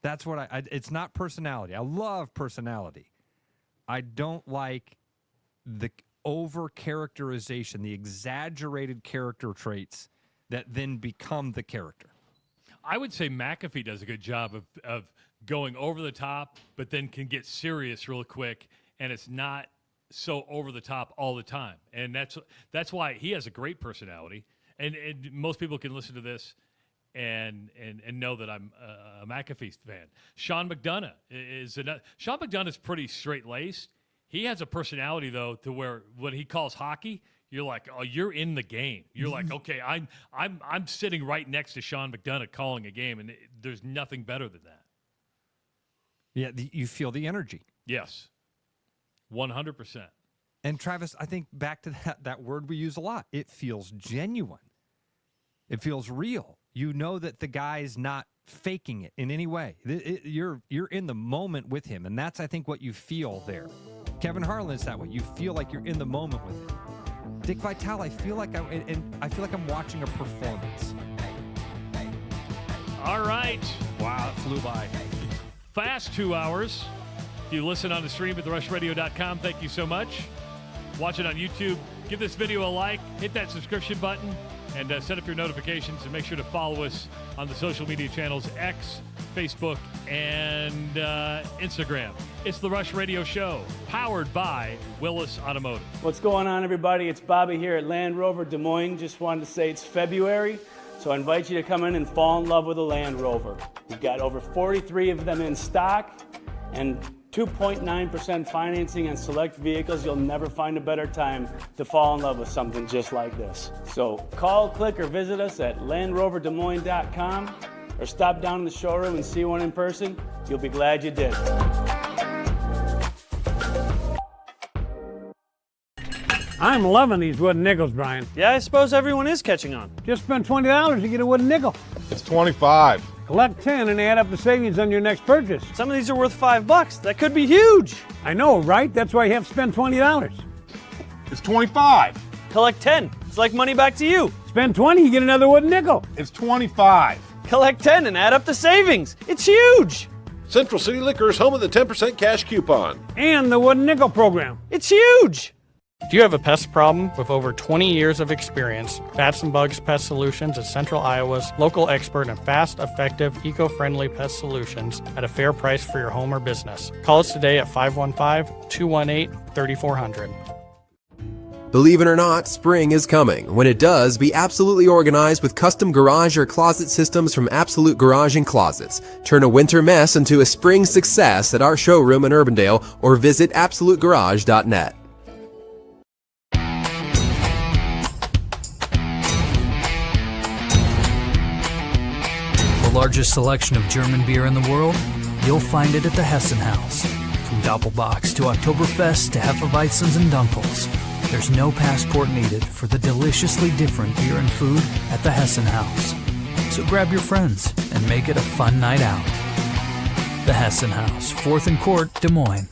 That's what it's not personality. I love personality. I don't like the over-characterization, the exaggerated character traits that then become the character. I would say McAfee does a good job of going over the top, but then can get serious real quick, and it's not so over the top all the time. And that's why he has a great personality. And most people can listen to this and know that I'm a McAfee fan. Sean McDonough Sean McDonough is pretty straight-laced. He has a personality, though, to where when he calls hockey, you're like, oh, you're in the game. You're like, okay, I'm sitting right next to Sean McDonough calling a game, and there's nothing better than that. Yeah, you feel the energy. Yes, 100%. And Travis, I think back to that word we use a lot. It feels genuine. It feels real. You know that the guy's not faking it in any way. You're in the moment with him, and that's, I think, what you feel there. Kevin Harlan's that way. You feel like you're in the moment with him. Dick Vitale, I feel like I'm watching a performance. All right. Wow, it flew by. Fast 2 hours. If you listen on the stream at therushladio.com, thank you so much. Watch it on YouTube. Give this video a like. Hit that subscription button. And set up your notifications. And make sure to follow us on the social media channels, X, Facebook, and Instagram. It's The Rush Radio Show, powered by Willis Automotive. What's going on, everybody? It's Bobby here at Land Rover Des Moines. Just wanted to say it's February, so I invite you to come in and fall in love with a Land Rover. We've got over 43 of them in stock and 2.9% financing on select vehicles. You'll never find a better time to fall in love with something just like this. So call, click, or visit us at LandRoverDesMoines.com or stop down in the showroom and see one in person. You'll be glad you did. I'm loving these wooden nickels, Brian. Yeah, I suppose everyone is catching on. Just spend $20 to get a wooden nickel. It's 25. Collect 10 and add up the savings on your next purchase. Some of these are worth $5. That could be huge. I know, right? That's why you have to spend $20. It's 25. Collect 10. It's like money back to you. Spend 20, you get another wooden nickel. It's 25. Collect 10 and add up the savings. It's huge. Central City Liquors, home of the 10% cash coupon. And the wooden nickel program. It's huge. Do you have a pest problem? With over 20 years of experience, Bats and Bugs Pest Solutions is Central Iowa's local expert in fast, effective, eco-friendly pest solutions at a fair price for your home or business. Call us today at 515-218-3400. Believe it or not, spring is coming. When it does, be absolutely organized with custom garage or closet systems from Absolute Garage and Closets. Turn a winter mess into a spring success at our showroom in Urbandale or visit absolutegarage.net. The largest selection of German beer in the world? You'll find it at the Hessen House. From Doppelbox to Oktoberfest to Hefeweizens and Dunkels. There's no passport needed for the deliciously different beer and food at the Hessen House. So grab your friends and make it a fun night out. The Hessen House, 4th and Court, Des Moines.